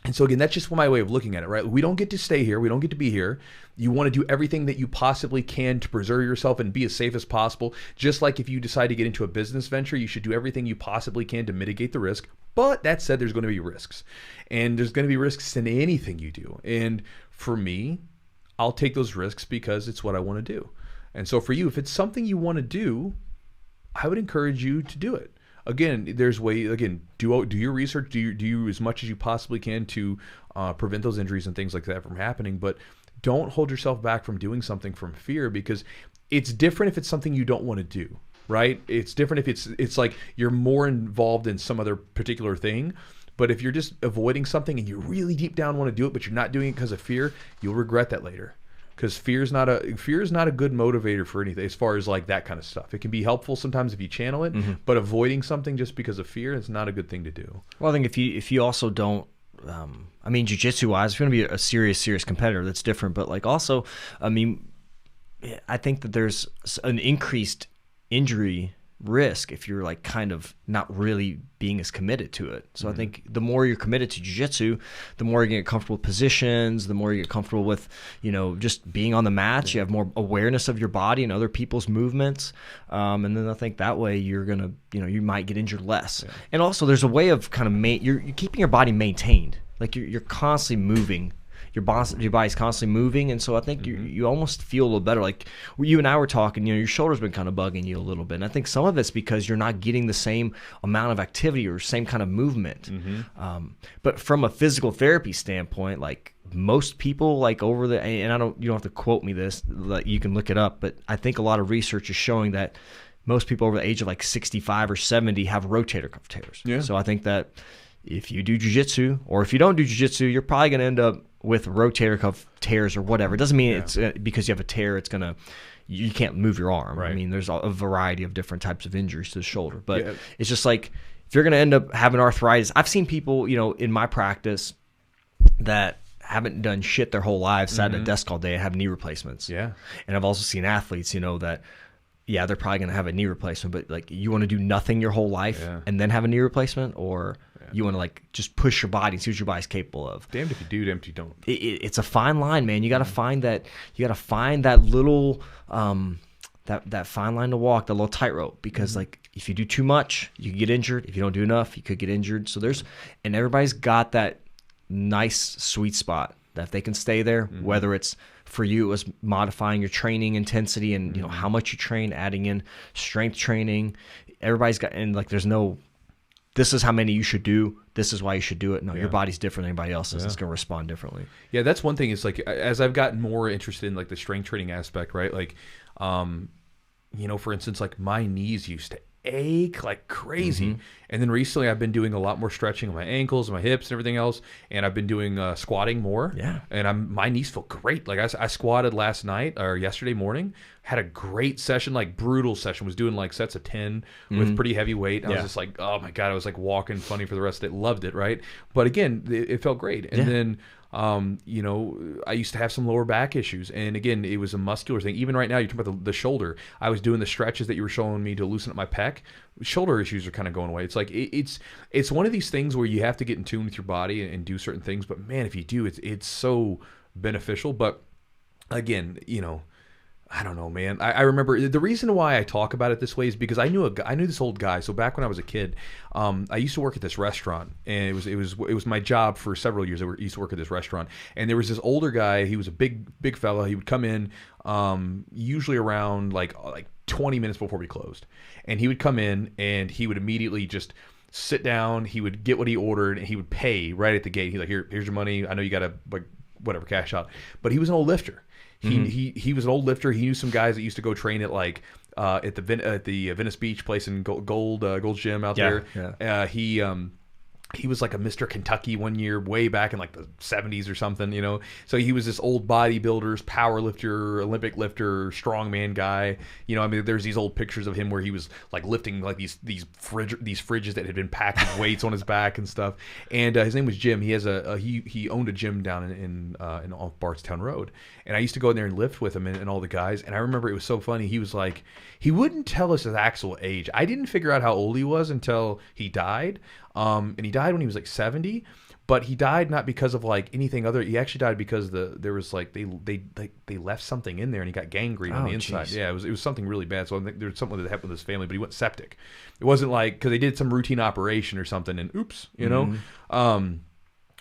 And so again, that's just my way of looking at it, right? We don't get to stay here. We don't get to be here. You want to do everything that you possibly can to preserve yourself and be as safe as possible. Just like if you decide to get into a business venture, you should do everything you possibly can to mitigate the risk. But that said, there's going to be risks. And there's going to be risks in anything you do. And for me, I'll take those risks because it's what I want to do. And so for you, if it's something you want to do, I would encourage you to do it. Again, there's way. Again, do your research. Do you as much as you possibly can to prevent those injuries and things like that from happening. But don't hold yourself back from doing something from fear, because it's different if it's something you don't want to do. Right? It's different if it's like you're more involved in some other particular thing. But if you're just avoiding something and you really deep down want to do it, but you're not doing it because of fear, you'll regret that later. Because fear is not a good motivator for anything, as far as like that kind of stuff. It can be helpful sometimes if you channel it, but avoiding something just because of fear is not a good thing to do. Well, I think if you also don't, I mean, jiu-jitsu wise, if you're going to be a serious competitor, that's different. But like also, I mean, I think that there's an increased injury risk if you're like kind of not really being as committed to it. So I think the more you're committed to jiu-jitsu, the more you get comfortable with positions, the more you get comfortable with, just being on the mats. You have more awareness of your body and other people's movements. And then I think that way you're going to, you might get injured less. Yeah. And also there's a way of kind of, you're keeping your body maintained. Like you're constantly moving. Your body's constantly moving, and so I think you almost feel a little better. Like you and I were talking, your shoulder's been kind of bugging you a little bit, and I think some of it's because you're not getting the same amount of activity or same kind of movement. But from a physical therapy standpoint, like most people, like and you don't have to quote me this, like you can look it up, but I think a lot of research is showing that most people over the age of like 65 or 70 have rotator cuff tears. Yeah. So I think that if you do jiu-jitsu, or if you don't do jiu-jitsu, you're probably going to end up with rotator cuff tears or whatever. It doesn't mean it's because you have a tear, you can't move your arm. Right. I mean, there's a variety of different types of injuries to the shoulder, but it's just like if you're going to end up having arthritis. I've seen people, in my practice that haven't done shit their whole lives, sat at a desk all day and have knee replacements. Yeah. And I've also seen athletes, that they're probably going to have a knee replacement, but like you want to do nothing your whole life and then have a knee replacement, or you want to like just push your body and see what your body's capable of. Damned if you do, damned if you don't. It's a fine line, man. You got to find that. You got to find that little that fine line to walk, the little tightrope. Because like if you do too much, you can get injured. If you don't do enough, you could get injured. So and everybody's got that nice sweet spot that if they can stay there, whether it's for you, it was modifying your training intensity and how much you train, adding in strength training. Everybody's got, and like there's no, this is how many you should do, this is why you should do it. No, your body's different than anybody else's. It's going to respond differently. Yeah, that's one thing. Is like as I've gotten more interested in like the strength training aspect, right? Like, for instance, like my knees used to ache like crazy, and then recently I've been doing a lot more stretching on my ankles and my hips and everything else, and I've been doing squatting more, and my knees feel great. Like I squatted last night or yesterday morning, had a great session, like brutal session, was doing like sets of 10 with pretty heavy weight. I was just like, oh my god, I was like walking funny for the rest of it. Loved it, right? But again, it felt great. And then I used to have some lower back issues, and again, it was a muscular thing. Even right now, you're talking about the shoulder. I was doing the stretches that you were showing me to loosen up my pec. Shoulder issues are kind of going away. It's like it's one of these things where you have to get in tune with your body and do certain things. But man, if you do, it's so beneficial. But again, I don't know, man. I remember the reason why I talk about it this way is because I knew this old guy. So back when I was a kid, I used to work at this restaurant, and it was my job for several years. I used to work at this restaurant, and there was this older guy. He was a big fella. He would come in usually around like 20 minutes before we closed, and he would come in and he would immediately just sit down. He would get what he ordered and he would pay right at the gate. He's like, here's your money. I know you got to like whatever cash out, but he was an old lifter. He was an old lifter. He knew some guys that used to go train at like at the Venice Beach place in Gold's Gym out there. Yeah. He was like a Mr. Kentucky one year, way back in like the 70s or something, So he was this old bodybuilder, power lifter, Olympic lifter, strongman guy. There's these old pictures of him where he was like lifting like these fridges that had been packed with weights on his back and stuff. And his name was Jim. He has he owned a gym down in off Bardstown Road. And I used to go in there and lift with him and all the guys. And I remember it was so funny. He was like, he wouldn't tell us his actual age. I didn't figure out how old he was until he died. And he died when he was like 70. but he died not because of like anything other. He actually died because there was like they left something in there and he got gangrene on the inside. Geez. Yeah, it was something really bad. So I think there was something that happened with his family, but he went septic. It wasn't like because they did some routine operation or something, and oops, you know.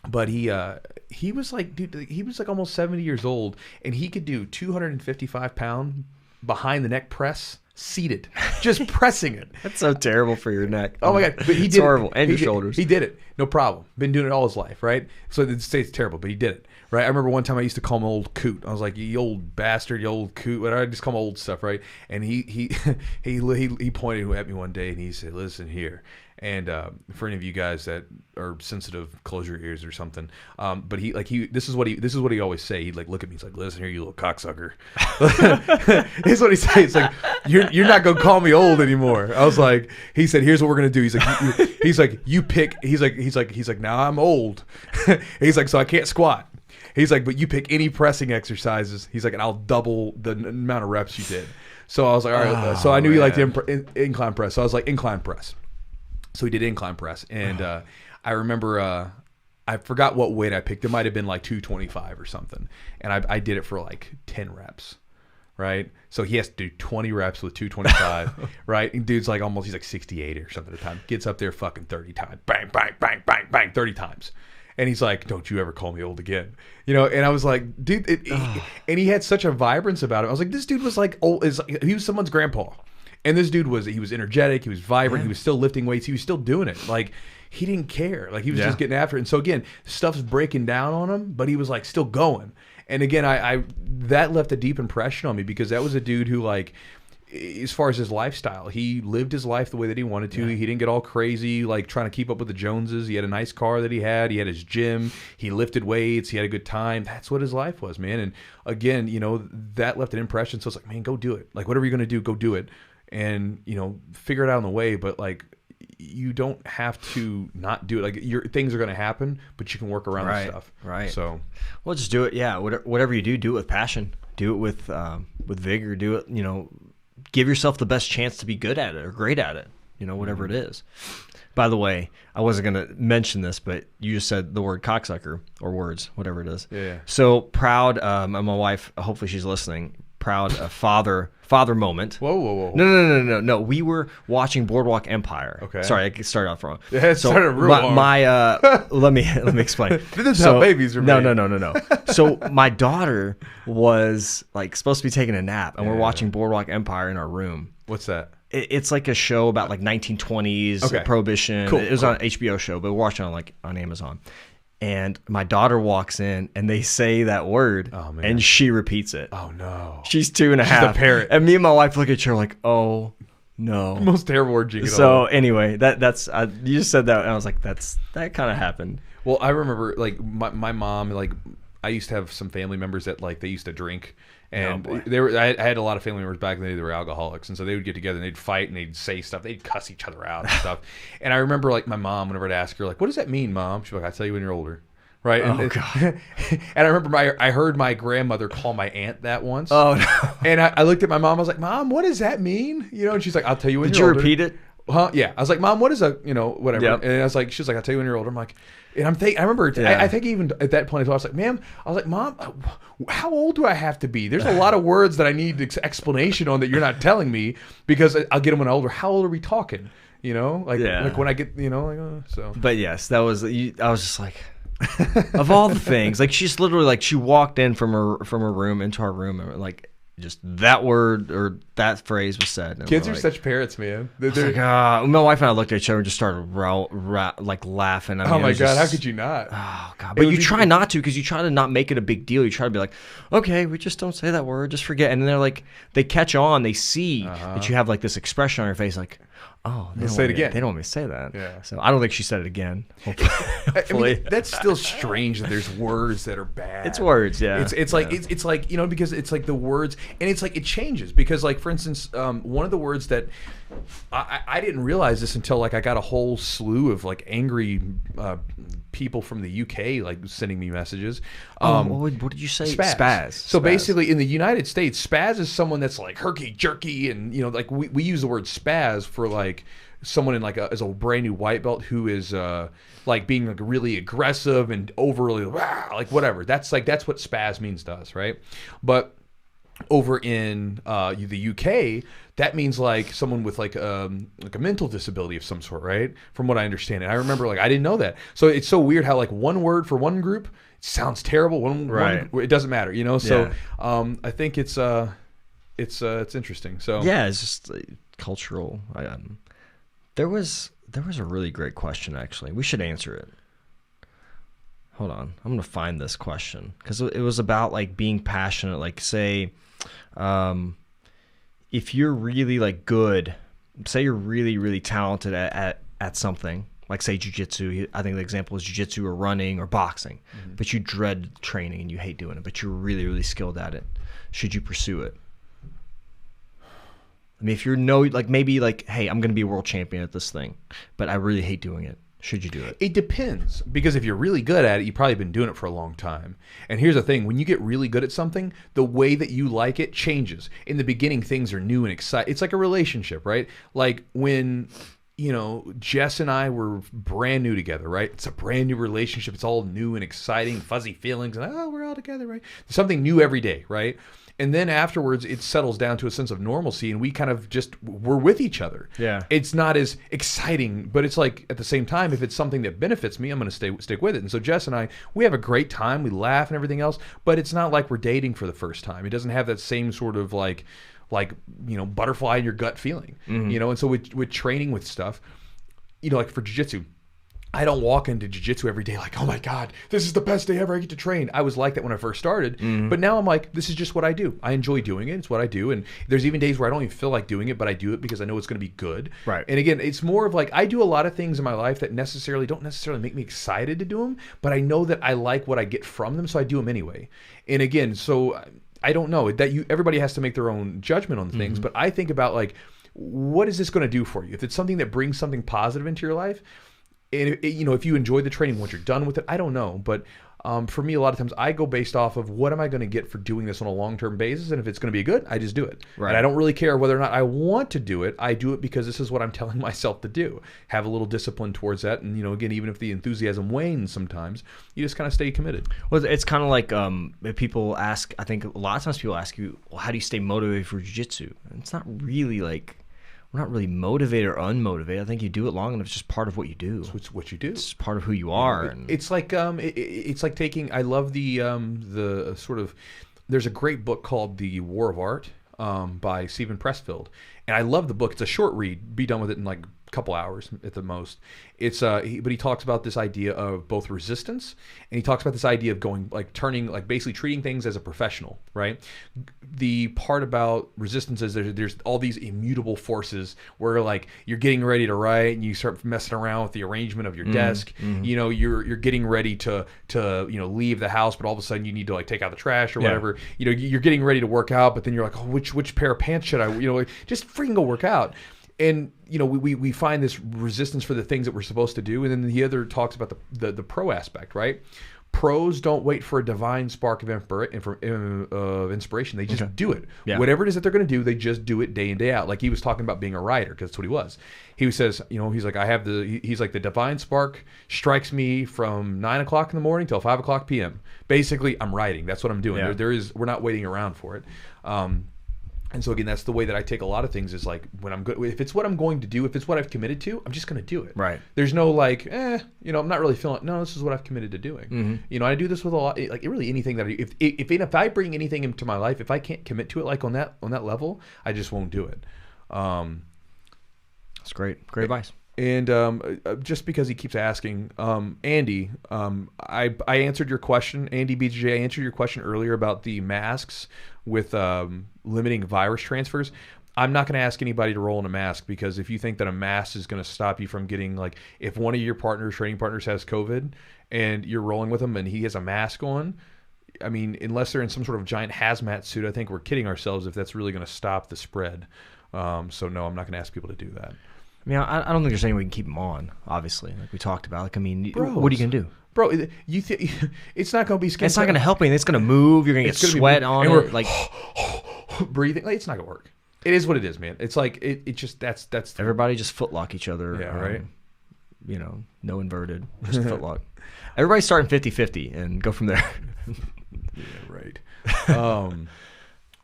But he was like, dude, he was like almost 70 years old, and he could do 255-pound behind the neck press. Seated, just pressing it. That's so terrible for your neck. Oh my god! But he it's did horrible, it. and your shoulders. He did it, no problem. Been doing it all his life, right? So they'd say it's terrible, but he did it, right? I remember one time I used to call him old Coot. I was like, "You old bastard, you old Coot." But I just call him old stuff, right? And he pointed at me one day and he said, "Listen here." And for any of you guys that are sensitive, close your ears or something. But this is what he always say. He'd like look at me. He's like, "Listen here, you little cocksucker." This is what he says. It's like you're not gonna call me old anymore. I was like, he said, "Here's what we're gonna do." He's like, you pick. He's like, now I'm old. He's like, so I can't squat. He's like, but you pick any pressing exercises. He's like, and I'll double the amount of reps you did. So I was like, all right. So I knew he liked incline press. So I was like, incline press. So he did incline press, and I remember I forgot what weight I picked. It might have been like 225 or something, and I did it for like 10 reps, right? So he has to do 20 reps with 225, right? And dude's like he's like 68 or something at a time. Gets up there fucking 30 times, bang, bang, bang, bang, bang, 30 times. And he's like, "Don't you ever call me old again," you know? And I was like, dude, and he had such a vibrance about it. I was like, this dude was like old. He was someone's grandpa. And this dude he was energetic, he was vibrant, he was still lifting weights, he was still doing it. Like, he didn't care. Like, he was just getting after it. And so again, stuff's breaking down on him, but he was like still going. And again, I that left a deep impression on me because that was a dude who, like, as far as his lifestyle, he lived his life the way that he wanted to. He didn't get all crazy, like trying to keep up with the Joneses. He had a nice car that he had his gym, he lifted weights, he had a good time. That's what his life was, man. And again, you know, that left an impression. So it's like, man, go do it. Like, whatever you're gonna do, go do it. And, you know, figure it out on the way, but like, you don't have to not do it. Like, things are going to happen, but you can work around the stuff. Right. So, well, just do it. Yeah. Whatever you do it with passion. Do it with vigor. Do it. You know, give yourself the best chance to be good at it or great at it. You know, whatever it is. By the way, I wasn't going to mention this, but you just said the word cocksucker or words, whatever it is. Yeah. So proud. And my wife, hopefully she's listening. Proud father moment. Whoa. No. We were watching Boardwalk Empire. Okay. Sorry, I started off wrong. Yeah, it started real wrong. Let me explain. This is how babies are made. No. So my daughter was like supposed to be taking a nap, and we're watching Boardwalk Empire in our room. What's that? It's like a show about like 1920s Prohibition. Cool. It was on an HBO show, but we're watching on Amazon. And my daughter walks in, and they say that word, and she repeats it. Oh, no. She's 2.5. She's a parrot. And me and my wife look at her like, oh, no. The most terrible word you could So anyway, that's you just said that, and I was like, that kind of happened. Well, I remember, like, my mom, like, I used to have some family members that, like, they used to drink. And I had a lot of family members back in the day that were alcoholics, and so they would get together and they'd fight and they'd say stuff, they'd cuss each other out and stuff. And I remember, like, my mom, whenever I'd ask her, like, "What does that mean, Mom?" She'd be like, "I'll tell you when you're older." Right? God. And I remember I heard my grandmother call my aunt that once. Oh no! And I looked at my mom. I was like, "Mom, what does that mean?" You know? And she's like, "I'll tell you when Did you're you older." repeat it? Huh? Yeah. I was like, "Mom, what is whatever?" Yep. And I was like, she was like, "I'll tell you when you're older." I'm like, and I remember, I think even at that point, I was like, "Ma'am," I was like, "Mom, how old do I have to be? There's a lot of words that I need explanation on that you're not telling me because I'll get them when I'm older. How old are we talking? You know, like when I get, so." But yes, that was. I was just like, of all the things, like she's literally like she walked in from her room into our room and like just that word or that phrase was said. And kids are like, such parrots, man. Like, my wife and I looked at each other and just started like laughing. I mean, oh my God, how could you not? Oh God, but you try not to because you try to not make it a big deal. You try to be like, okay, we just don't say that word, just forget. And then they're like, they catch on, they see that you have like this expression on your face, like, oh, they say it again. They don't want me to say that. Yeah. So I don't think she said it again. Hopefully. I mean, that's still strange that there's words that are bad. It's words, yeah. It's like because it's like the words, and it's like it changes because, like, for for instance, one of the words that I didn't realize this until like I got a whole slew of like angry people from the UK like sending me messages. What did you say? Spaz. So basically, in the United States, spaz is someone that's like herky jerky, and like we use the word spaz for like someone in like as a brand new white belt who is like being like really aggressive and overly like whatever. That's what spaz means to us, right? But over in the UK, that means like someone with like a mental disability of some sort, right? From what I understand, and I remember like I didn't know that. So it's so weird how like one word for one group sounds terrible. One it doesn't matter, So I think it's interesting. So yeah, it's just cultural. There was a really great question actually. We should answer it. Hold on, I'm gonna find this question because it was about like being passionate. Like say, if you're really like good, say you're really really talented at something, like say jujitsu. I think the example is jujitsu or running or boxing, but you dread training and you hate doing it, but you're really really skilled at it. Should you pursue it? I mean, if you're like maybe like, hey, I'm going to be a world champion at this thing, but I really hate doing it. Should you do it? It depends, because if you're really good at it, you've probably been doing it for a long time. And here's the thing: when you get really good at something, the way that you like it changes. In the beginning, things are new and exciting. It's like a relationship, right? Like when Jess and I were brand new together, right? It's a brand new relationship. It's all new and exciting, fuzzy feelings, and we're all together, right? Something new every day, right? And then afterwards, it settles down to a sense of normalcy, and we kind of we're with each other. Yeah. It's not as exciting, but it's like at the same time, if it's something that benefits me, I'm going to stick with it. And so Jess and I, we have a great time. We laugh and everything else, but it's not like we're dating for the first time. It doesn't have that same sort of like butterfly in your gut feeling, And so with training with stuff, like for jiu-jitsu, I don't walk into jiu-jitsu every day like, oh my God, this is the best day ever, I get to train. I was like that when I first started, but now I'm like, this is just what I do. I enjoy doing it. It's what I do. And there's even days where I don't even feel like doing it, but I do it because I know it's going to be good. Right. And again, it's more of like, I do a lot of things in my life that don't necessarily make me excited to do them, but I know that I like what I get from them, so I do them anyway. And again, so I don't know that everybody has to make their own judgment on things, but I think about like, what is this going to do for you? If it's something that brings something positive into your life, and if you enjoy the training once you're done with it, I don't know. But for me, a lot of times I go based off of what am I going to get for doing this on a long-term basis, and if it's going to be good, I just do it. Right. And I don't really care whether or not I want to do it. I do it because this is what I'm telling myself to do. Have a little discipline towards that, and again, even if the enthusiasm wanes sometimes, you just kind of stay committed. Well, it's kind of like if people ask. I think a lot of times people ask you, well, how do you stay motivated for jiu-jitsu? And it's not really like. We're not really motivated or unmotivated. I think you do it long enough. It's just part of what you do. It's what you do. It's part of who you are. It's like it's like taking. I love the sort of. There's a great book called The War of Art by Stephen Pressfield, and I love the book. It's a short read. Be done with it in like a couple hours at the most. It's but he talks about this idea of both resistance, and he talks about this idea of going like turning like basically treating things as a professional, right? The part about resistance is there's all these immutable forces where like you're getting ready to write and you start messing around with the arrangement of your desk. You're getting ready to leave the house, but all of a sudden you need to like take out the trash or whatever. You're getting ready to work out, but then you're like, oh, which pair of pants should I? Just freaking go work out. And we find this resistance for the things that we're supposed to do, and then the other talks about the pro aspect, right? Pros don't wait for a divine spark of inspiration. They just do it. Yeah. Whatever it is that they're going to do, they just do it day in, day out. Like he was talking about being a writer, because that's what he was. He says, he's like, he's like, the divine spark strikes me from 9 o'clock in the morning till 5 o'clock p.m. Basically, I'm writing. That's what I'm doing. Yeah. We're not waiting around for it. And so again, that's the way that I take a lot of things is like when I'm good, if it's what I'm going to do, if it's what I've committed to, I'm just going to do it. Right. There's no like, I'm not really feeling, no, this is what I've committed to doing. I do this with a lot, like really anything that if I bring anything into my life, if I can't commit to it, like on that level, I just won't do it. That's great. Great advice. And just because he keeps asking, Andy, I answered your question, Andy BJJ, I answered your question earlier about the masks with limiting virus transfers. I'm not going to ask anybody to roll in a mask, because if you think that a mask is going to stop you from getting, like, if one of your training partners has COVID and you're rolling with him and he has a mask on, I mean, unless they're in some sort of giant hazmat suit, I think we're kidding ourselves if that's really going to stop the spread. So no, I'm not going to ask people to do that. I mean, I don't think there's any way we can keep them on. Obviously, like we talked about. Like, I mean, Bros. what are you gonna do? Bro, it's not going to be skin. It's not gonna help anything. It's gonna move. You're gonna get sweat on it. Like breathing. Like, it's not gonna work. It is what it is, man. It's like it just that's everybody just footlock each other. Yeah, right. You know, no inverted, just footlock. Everybody's starting 50-50 and go from there. Yeah, right.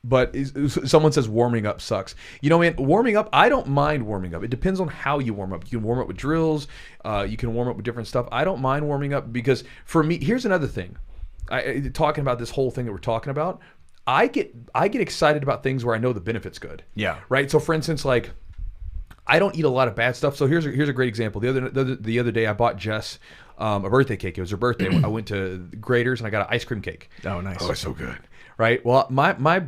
But someone says warming up sucks. You know, man, warming up, I don't mind warming up. It depends on how you warm up. You can warm up with drills. You can warm up with different stuff. I don't mind warming up because for me, here's another thing. Talking about this whole thing that we're talking about, I get excited about things where I know the benefit's good. Yeah. Right? So for instance, like, I don't eat a lot of bad stuff. So here's a great example. The other day I bought Jess a birthday cake. It was her birthday. I went to Grader's and I got an ice cream cake. Oh, nice. Oh, it's so good. Right? Well, my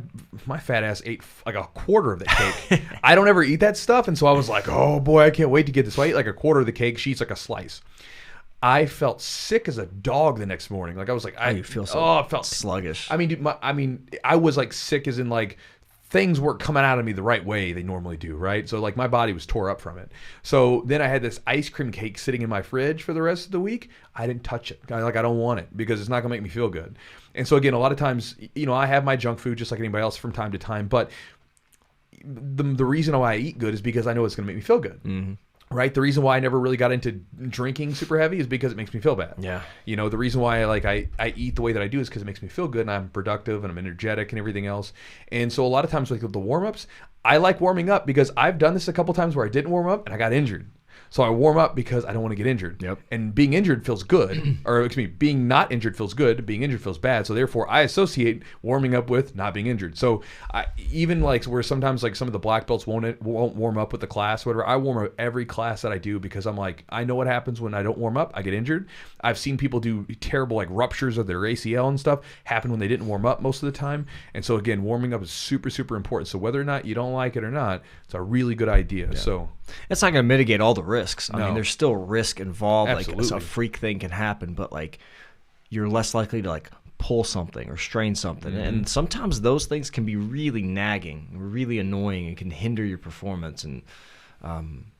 fat ass ate like a quarter of the cake. I don't ever eat that stuff, and so I was like, oh boy, I can't wait to get this. So I ate like a quarter of the cake. She eats like a slice. I felt sick as a dog the next morning. Like I was like, you feel so I felt sluggish. I mean, dude, I was like sick as in like things weren't coming out of me the right way they normally do, right? So like my body was tore up from it. So then I had this ice cream cake sitting in my fridge for the rest of the week. I didn't touch it. I don't want it because it's not gonna make me feel good. And so again, a lot of times, you know, I have my junk food just like anybody else from time to time, but the reason why I eat good is because I know it's gonna make me feel good. Mm-hmm. Right? The reason why I never really got into drinking super heavy is because it makes me feel bad. Yeah. You know, the reason why I eat the way that I do is because it makes me feel good and I'm productive and I'm energetic and everything else. And so a lot of times like with the warm-ups, I like warming up because I've done this a couple times where I didn't warm up and I got injured. So I warm up because I don't want to get injured. Yep. And being injured feels good. Or excuse me, being not injured feels good. Being injured feels bad. So therefore I associate warming up with not being injured. So even like where sometimes like some of the black belts won't warm up with the class, whatever, I warm up every class that I do because I'm like, I know what happens when I don't warm up. I get injured. I've seen people do terrible like ruptures of their ACL and stuff happen when they didn't warm up most of the time. And so again, warming up is super, super important. So whether or not you don't like it or not, it's a really good idea. Yeah. So it's not going to mitigate all the risks. I No. mean, there's still risk involved. Absolutely. Like a freak thing can happen, but like you're less likely to like pull something or strain something. Mm-hmm. And sometimes those things can be really nagging, really annoying, and can hinder your performance. And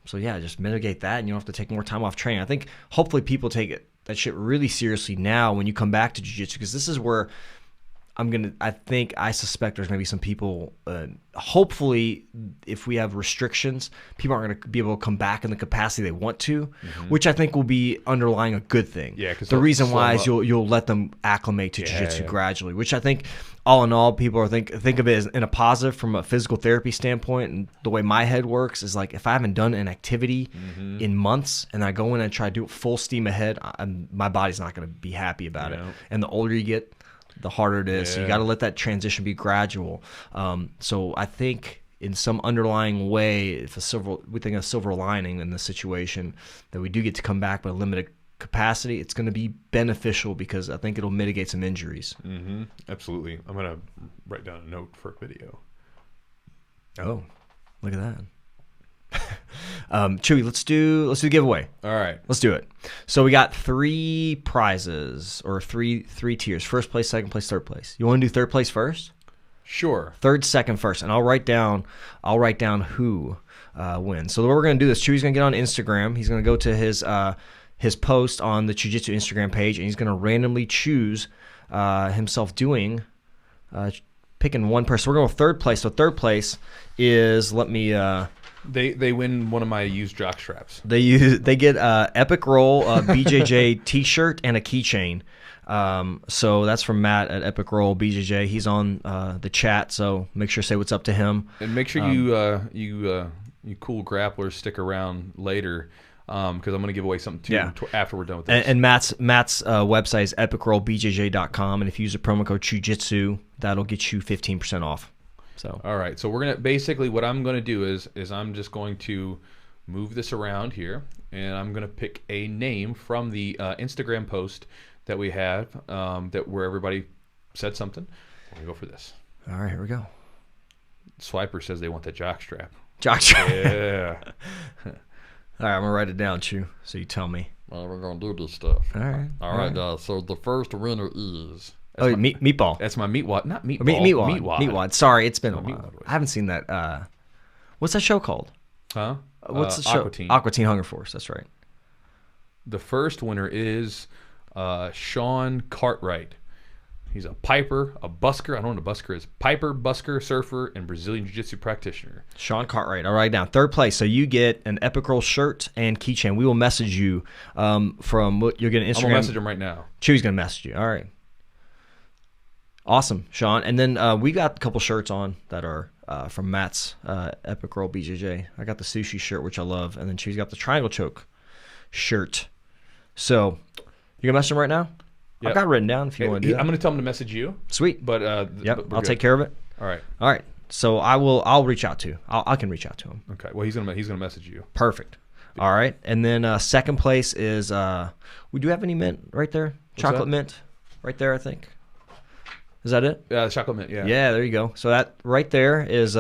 so yeah, just mitigate that, and you don't have to take more time off training. I think hopefully people take that shit really seriously now when you come back to jiu-jitsu, because this is where I suspect there's going to be some people, hopefully if we have restrictions, people aren't going to be able to come back in the capacity they want to, which I think will be underlying a good thing. Yeah, because the reason why is you'll let them acclimate to jiu-jitsu gradually, which I think all in all, people are think of it as in a positive from a physical therapy standpoint. And the way my head works is like if I haven't done an activity in months and I go in and try to do it full steam ahead, my body's not going to be happy about it. And the older you get, the harder it is. Yeah. So you got to let that transition be gradual. So I think in some underlying way, we think a silver lining in the situation that we do get to come back with a limited capacity, it's going to be beneficial because I think it'll mitigate some injuries. Mm-hmm. Absolutely. I'm going to write down a note for a video. Oh, look at that. Chewy, let's do the giveaway. All right, let's do it. So we got 3 prizes or three tiers: first place, second place, third place. You want to do third place first? Sure. Third, second, first, and I'll write down who wins. So what we're gonna do is Chewy's gonna get on Instagram. He's gonna go to his post on the Chewjitsu Instagram page, and he's gonna randomly choose himself picking one person. We're going with third place. So third place is They win one of my used jock straps. They get Epic Roll, BJJ T-shirt, and a keychain. So that's from Matt at Epic Roll BJJ. He's on the chat, so make sure to say what's up to him. And make sure you cool grapplers stick around later, because I'm going to give away something too after we're done with this. And Matt's website is epicrollbjj.com, and if you use the promo code Chewjitsu, that'll get you 15% off. So. All right, so we're gonna basically what I'm gonna do is I'm just going to move this around here, and I'm gonna pick a name from the Instagram post that we have where everybody said something. We're gonna go for this. All right, here we go. Swiper says they want the jock strap. Jock strap. Yeah. All right, I'm gonna write it down, Chew, so you tell me. Well, we're gonna do this stuff. All right, guys. So the first winner is Meatball. That's my meatwad. Not meatball. Meatwad. Sorry, it's been a while. Meatwad. I haven't seen that. What's that show called? Huh? What's the show? Aqua Teen Hunger Force. That's right. The first winner is Sean Cartwright. He's a piper, a busker. I don't know what a busker is. Piper, busker, surfer, and Brazilian Jiu-Jitsu practitioner. Sean Cartwright. All right, down. Third place. So you get an Epic Roll shirt and keychain. We will message you from what you're going to Instagram. I'm going to message him right now. Chewy's going to message you. All right. Awesome, Sean. And then we got a couple shirts on that are from Matt's Epic Roll BJJ. I got the sushi shirt, which I love. And then Chewy's got the triangle choke shirt. So you going to message him right now? Yep. I've got it written down if you want to do that. I'm going to tell him to message you. Sweet. But I'll take care of it. All right. All right. So I'll reach out to. I can reach out to him. Okay. Well, he's gonna message you. Perfect. All right. And then second place is we do have any mint right there? Chocolate mint right there, I think. Is that it? Yeah, chocolate mint. Yeah. Yeah. There you go. So that right there is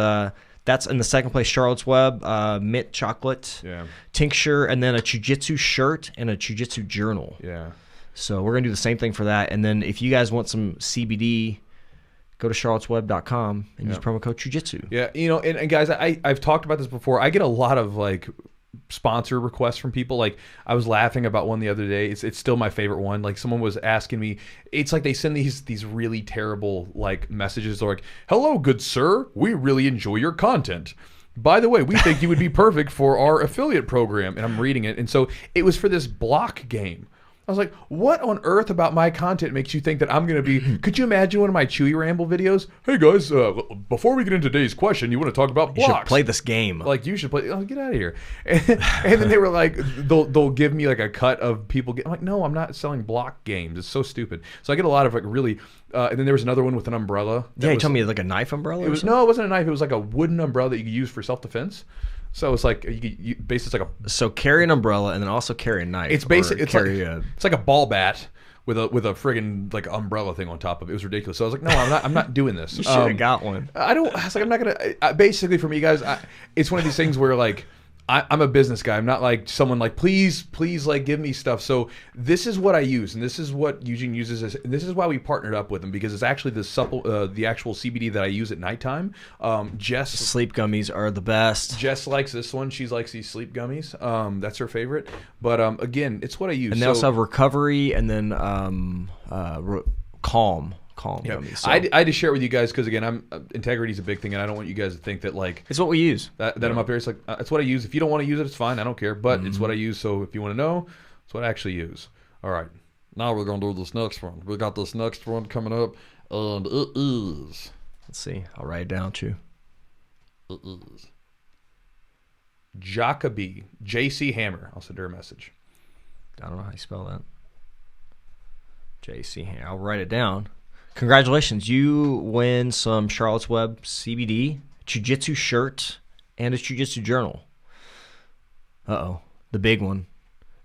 that's in the second place. Charlotte's Web mint chocolate tincture, and then a Chewjitsu shirt and a Chewjitsu journal. Yeah. So we're going to do the same thing for that. And then if you guys want some CBD, go to charlottesweb.com and use promo code Chewjitsu. Yeah, and guys, I've talked about this before. I get a lot of like sponsor requests from people. Like I was laughing about one the other day. It's still my favorite one. Like someone was asking me, it's like they send these really terrible like messages. They're like, "Hello, good sir. We really enjoy your content. By the way, we think you would be perfect for our affiliate program." And I'm reading it. And so it was for this block game. I was like, what on earth about my content makes you think that I'm going to be... Could you imagine one of my Chewy Ramble videos? Hey, guys, before we get into today's question, you want to talk about blocks. You should play this game. Like, you should play... Oh, get out of here. And then they were like, they'll give me like a cut of people... I'm like, no, I'm not selling block games. It's so stupid. So I get a lot of like really... and then there was another one with an umbrella. Yeah, you told me like a knife umbrella? No, it wasn't a knife. It was like a wooden umbrella that you could use for self-defense. So it's like basically it's like a. So carry an umbrella and then also carry a knife. It's basically it's like a ball bat with a friggin' like umbrella thing on top of it. It was ridiculous. So I was like, no, I'm not doing this. You should have got one. I was like, I'm not gonna. Basically, for me, guys, it's one of these things where like. I'm a business guy. I'm not like someone like, please, like give me stuff. So this is what I use, and this is what Eugene uses. This is why we partnered up with him, because it's actually the actual CBD that I use at nighttime. Jess sleep gummies are the best. Jess likes this one. She likes these sleep gummies. That's her favorite. But again, it's what I use. And they also have recovery and then calm. Gummies, so. I had to share it with you guys because again, integrity is a big thing, and I don't want you guys to think that like it's what we use. That I'm up here. It's like it's what I use. If you don't want to use it, it's fine. I don't care. But it's what I use. So if you want to know, it's what I actually use. All right, now we're gonna do this next one. We got this next one coming up, and it is. Let's see. I'll write it down too. It is Jacoby JC Hammer. I'll send her a message. I don't know how you spell that. JC Hammer. I'll write it down. Congratulations, you win some Charlotte's Web CBD, Chewjitsu shirt, and a Chewjitsu journal. The big one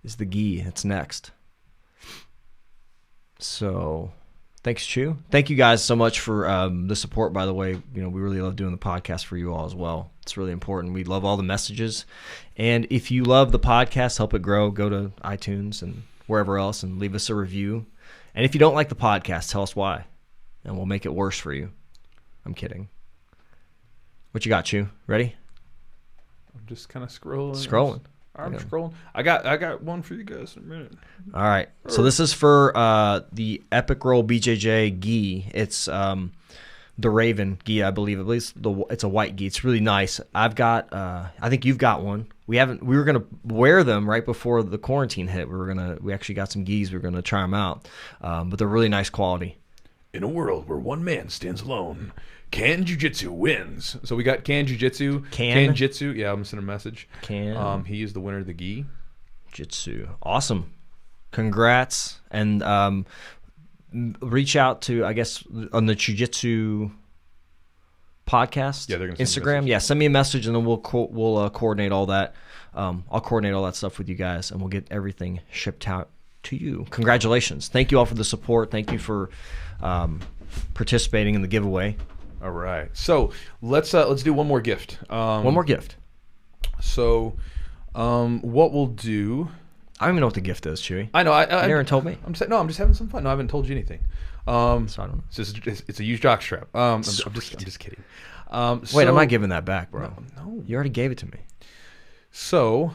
is the gi. It's next. So, thanks, Chew. Thank you guys so much for the support, by the way. We really love doing the podcast for you all as well. It's really important. We love all the messages. And if you love the podcast, help it grow, go to iTunes and wherever else and leave us a review. And if you don't like the podcast, tell us why. And we'll make it worse for you. I'm kidding. What you got, Chew? Ready? I'm just kind of scrolling. I'm scrolling. I got one for you guys in a minute. All right. So this is for the Epic Roll BJJ gi. It's the Raven gi, I believe. At least it's a white gi. It's really nice. I've got. I think you've got one. We were gonna wear them right before the quarantine hit. We actually got some gis. We were gonna try them out, but they're really nice quality. In a world where one man stands alone, Can Jiu-Jitsu wins. So we got Can Jiu-Jitsu. Can Jitsu. Yeah, I'm sending a message. He is the winner of the gi. Jitsu. Awesome. Congrats. And reach out to, I guess, on the Jiu-Jitsu podcast. Yeah, they're going to send Instagram. Yeah, send me a message and then we'll coordinate all that. I'll coordinate all that stuff with you guys and we'll get everything shipped out to you. Congratulations. Thank you all for the support. Thank you for participating in the giveaway. All right. So let's do one more gift. One more gift. So what we'll do I don't even know what the gift is, Chewy. I know. You never told me. I'm just having some fun. No, I haven't told you anything. So I don't know. It's a used jock strap. I'm just kidding. Wait, I'm not giving that back, bro. No. You already gave it to me. So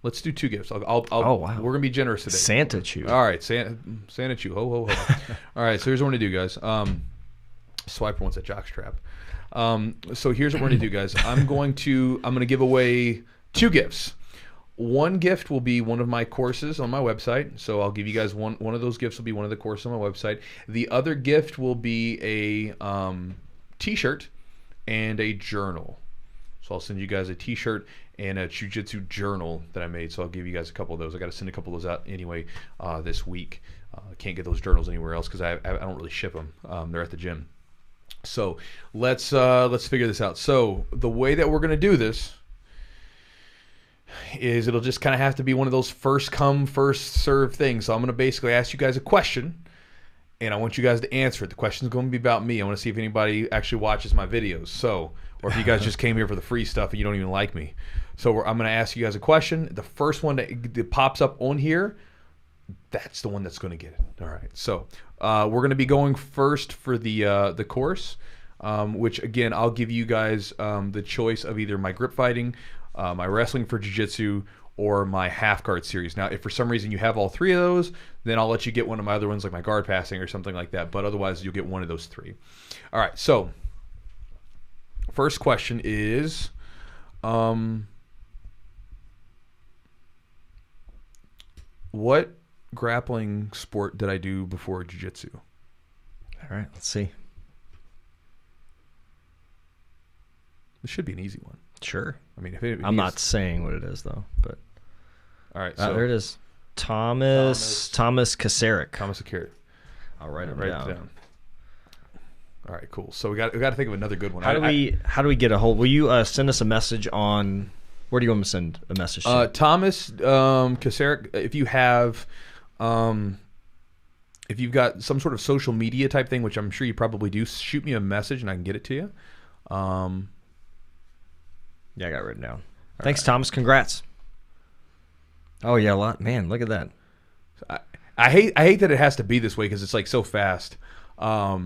let's do 2 gifts. Oh wow. We're gonna be generous today. Santa Chew. All right, Santa Chew. Ho ho ho. All right, so here's what we're gonna do, guys. Swiper wants that jock strap. So here's what we're gonna do, guys. I'm gonna give away 2 gifts. One gift will be one of my courses on my website. So I'll give you guys one of those gifts will be one of the courses on my website. The other gift will be a t-shirt and a journal. So I'll send you guys a t-shirt and a Chewjitsu journal that I made. So I'll give you guys a couple of those. I got to send a couple of those out anyway this week. I can't get those journals anywhere else because I don't really ship them. They're at the gym. So let's figure this out. So the way that we're going to do this is it'll just kind of have to be one of those first come, first serve things. So I'm going to basically ask you guys a question, and I want you guys to answer it. The question's going to be about me. I want to see if anybody actually watches my videos. So, or if you guys just came here for the free stuff and you don't even like me. So I'm going to ask you guys a question. The first one that pops up on here, that's the one that's going to get it. All right. So we're going to be going first for the course, which again I'll give you guys the choice of either my grip fighting, my wrestling for jiu-jitsu, or my half guard series. Now, if for some reason you have all 3 of those, then I'll let you get one of my other ones, like my guard passing or something like that. But otherwise, you'll get one of those 3. All right. So first question is, what grappling sport did I do before jiu-jitsu? All right. Let's see. This should be an easy one. Sure. I mean, I'm not saying what it is though, but all right. So there it is. Thomas Kasaric. Thomas Kasaric. I'll write it down. All right, cool. So we got to think of another good one. How do we get a hold? Will you send us a message on? Where do you want me to send a message to? Thomas Kasaric. If you have, if you've got some sort of social media type thing, which I'm sure you probably do, shoot me a message and I can get it to you. Yeah, I got it written down. Thanks, Thomas. Congrats. Oh yeah, a lot. Man, look at that. I hate that it has to be this way because it's like so fast. I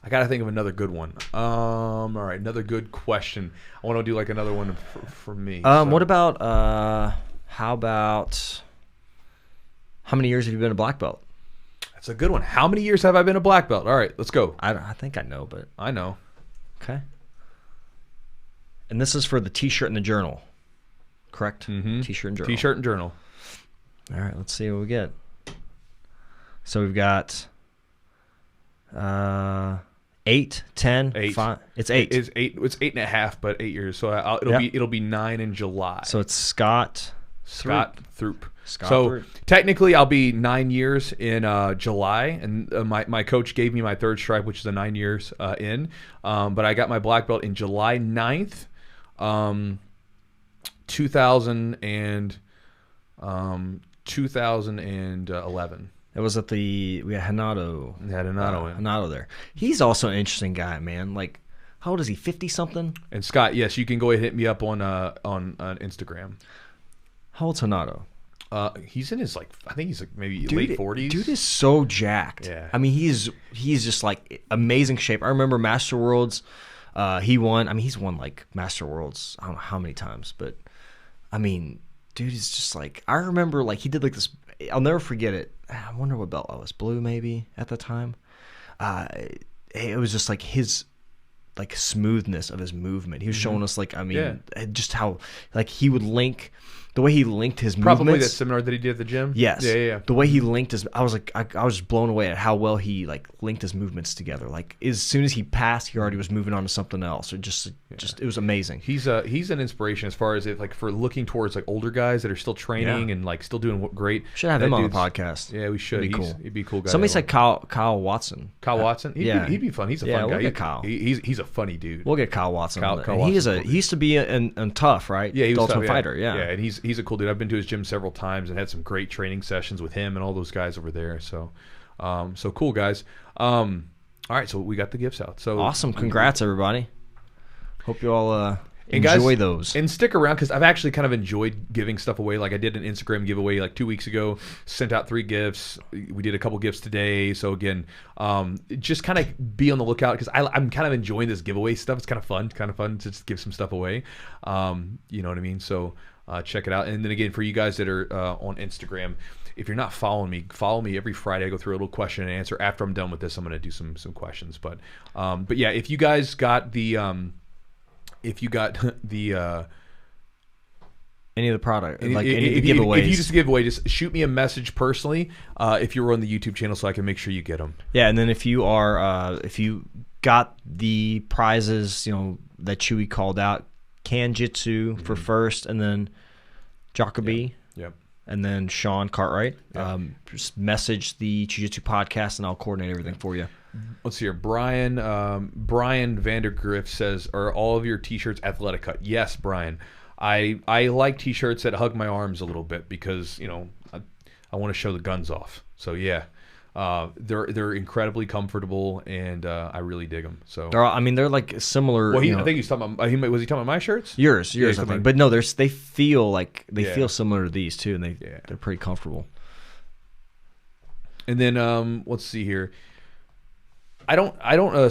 got to think of another good one. All right, another good question. I want to do like another one for me. What about how many years have you been a black belt? That's a good one. How many years have I been a black belt? All right, let's go. I think I know, but I know. Okay. And this is for the t-shirt and the journal, correct? Mm-hmm. T-shirt and journal. T-shirt and journal. All right, let's see what we get. So we've got 8, 10, 8. 5. It's 8. It's 8. It's 8.5, but 8 years. So it'll be 9 in July. So it's Scott Throop. Scott so Throop. Technically, I'll be 9 years in July, and my coach gave me my 3rd stripe, which is the 9 years in. But I got my black belt in July 9th, 2011. It was at we had Hanato. Hanato there. He's also an interesting guy, man. Like, how old is he? 50 something? And Scott, yes, you can go ahead and hit me up on Instagram. How old's Hanato? He's in his I think he's like maybe late 40s. Dude is so jacked. Yeah. I mean, he's just like amazing shape. I remember Master Worlds. He won. I mean, he's won like Master Worlds. I don't know how many times, but I mean, dude is just like. I remember like he did like this. I'll never forget it. I wonder what belt I was. Blue maybe at the time. It was just like his like smoothness of his movement. He was showing us like just how like he would link. The way he linked his movements. Probably that seminar that he did at the gym? Yes. Yeah. The way he linked his... I was like... I was just blown away at how well he like linked his movements together. Like, as soon as he passed, he already was moving on to something else. It it was amazing. He's an inspiration as far as like for looking towards like older guys that are still training and like still doing great. Should have him on the podcast. Yeah, we should. He'd be cool. He'd be a cool guy. Somebody said Kyle Watson. Kyle Watson? He'd be fun. He's a fun guy. We'll get Kyle. He's a funny dude. We'll get Kyle Watson. Kyle he used to be in Tough, right? Yeah, he was Ultimate Fighter. Yeah, and he's a cool dude. I've been to his gym several times and had some great training sessions with him and all those guys over there. So cool guys. All right, so we got the gifts out. So awesome! Congrats, everybody. Hope you all. And Enjoy guys, those. and stick around because I've actually kind of enjoyed giving stuff away. Like I did an Instagram giveaway like 2 weeks ago, sent out 3 gifts. We did a couple gifts today. So again, just kind of be on the lookout because I'm kind of enjoying this giveaway stuff. It's kind of fun to just give some stuff away. You know what I mean? So check it out. And then again, for you guys that are on Instagram, if you're not following me, follow me every Friday. I go through a little question and answer. After I'm done with this, I'm going to do some questions. But yeah, if you guys got the any of the product, like if, any of the giveaways. If you just give away, just shoot me a message personally if you're on the YouTube channel so I can make sure you get them. Yeah, and then if you are, if you got the prizes, that Chewy called out, Jitsu for first, and then Jacoby. Yep. And then Sean Cartwright. Just message the Chewjitsu podcast, and I'll coordinate everything for you. Let's see here. Brian Vandergriff says, "Are all of your T-shirts athletic cut?" Yes, Brian. I like T-shirts that hug my arms a little bit because I want to show the guns off. So yeah, they're incredibly comfortable and I really dig them. So they're like similar. Well, I think he's talking about. Was he talking about my shirts? Yours, I think. But no, they feel like feel similar to these too, and they're pretty comfortable. And then let's see here. I don't.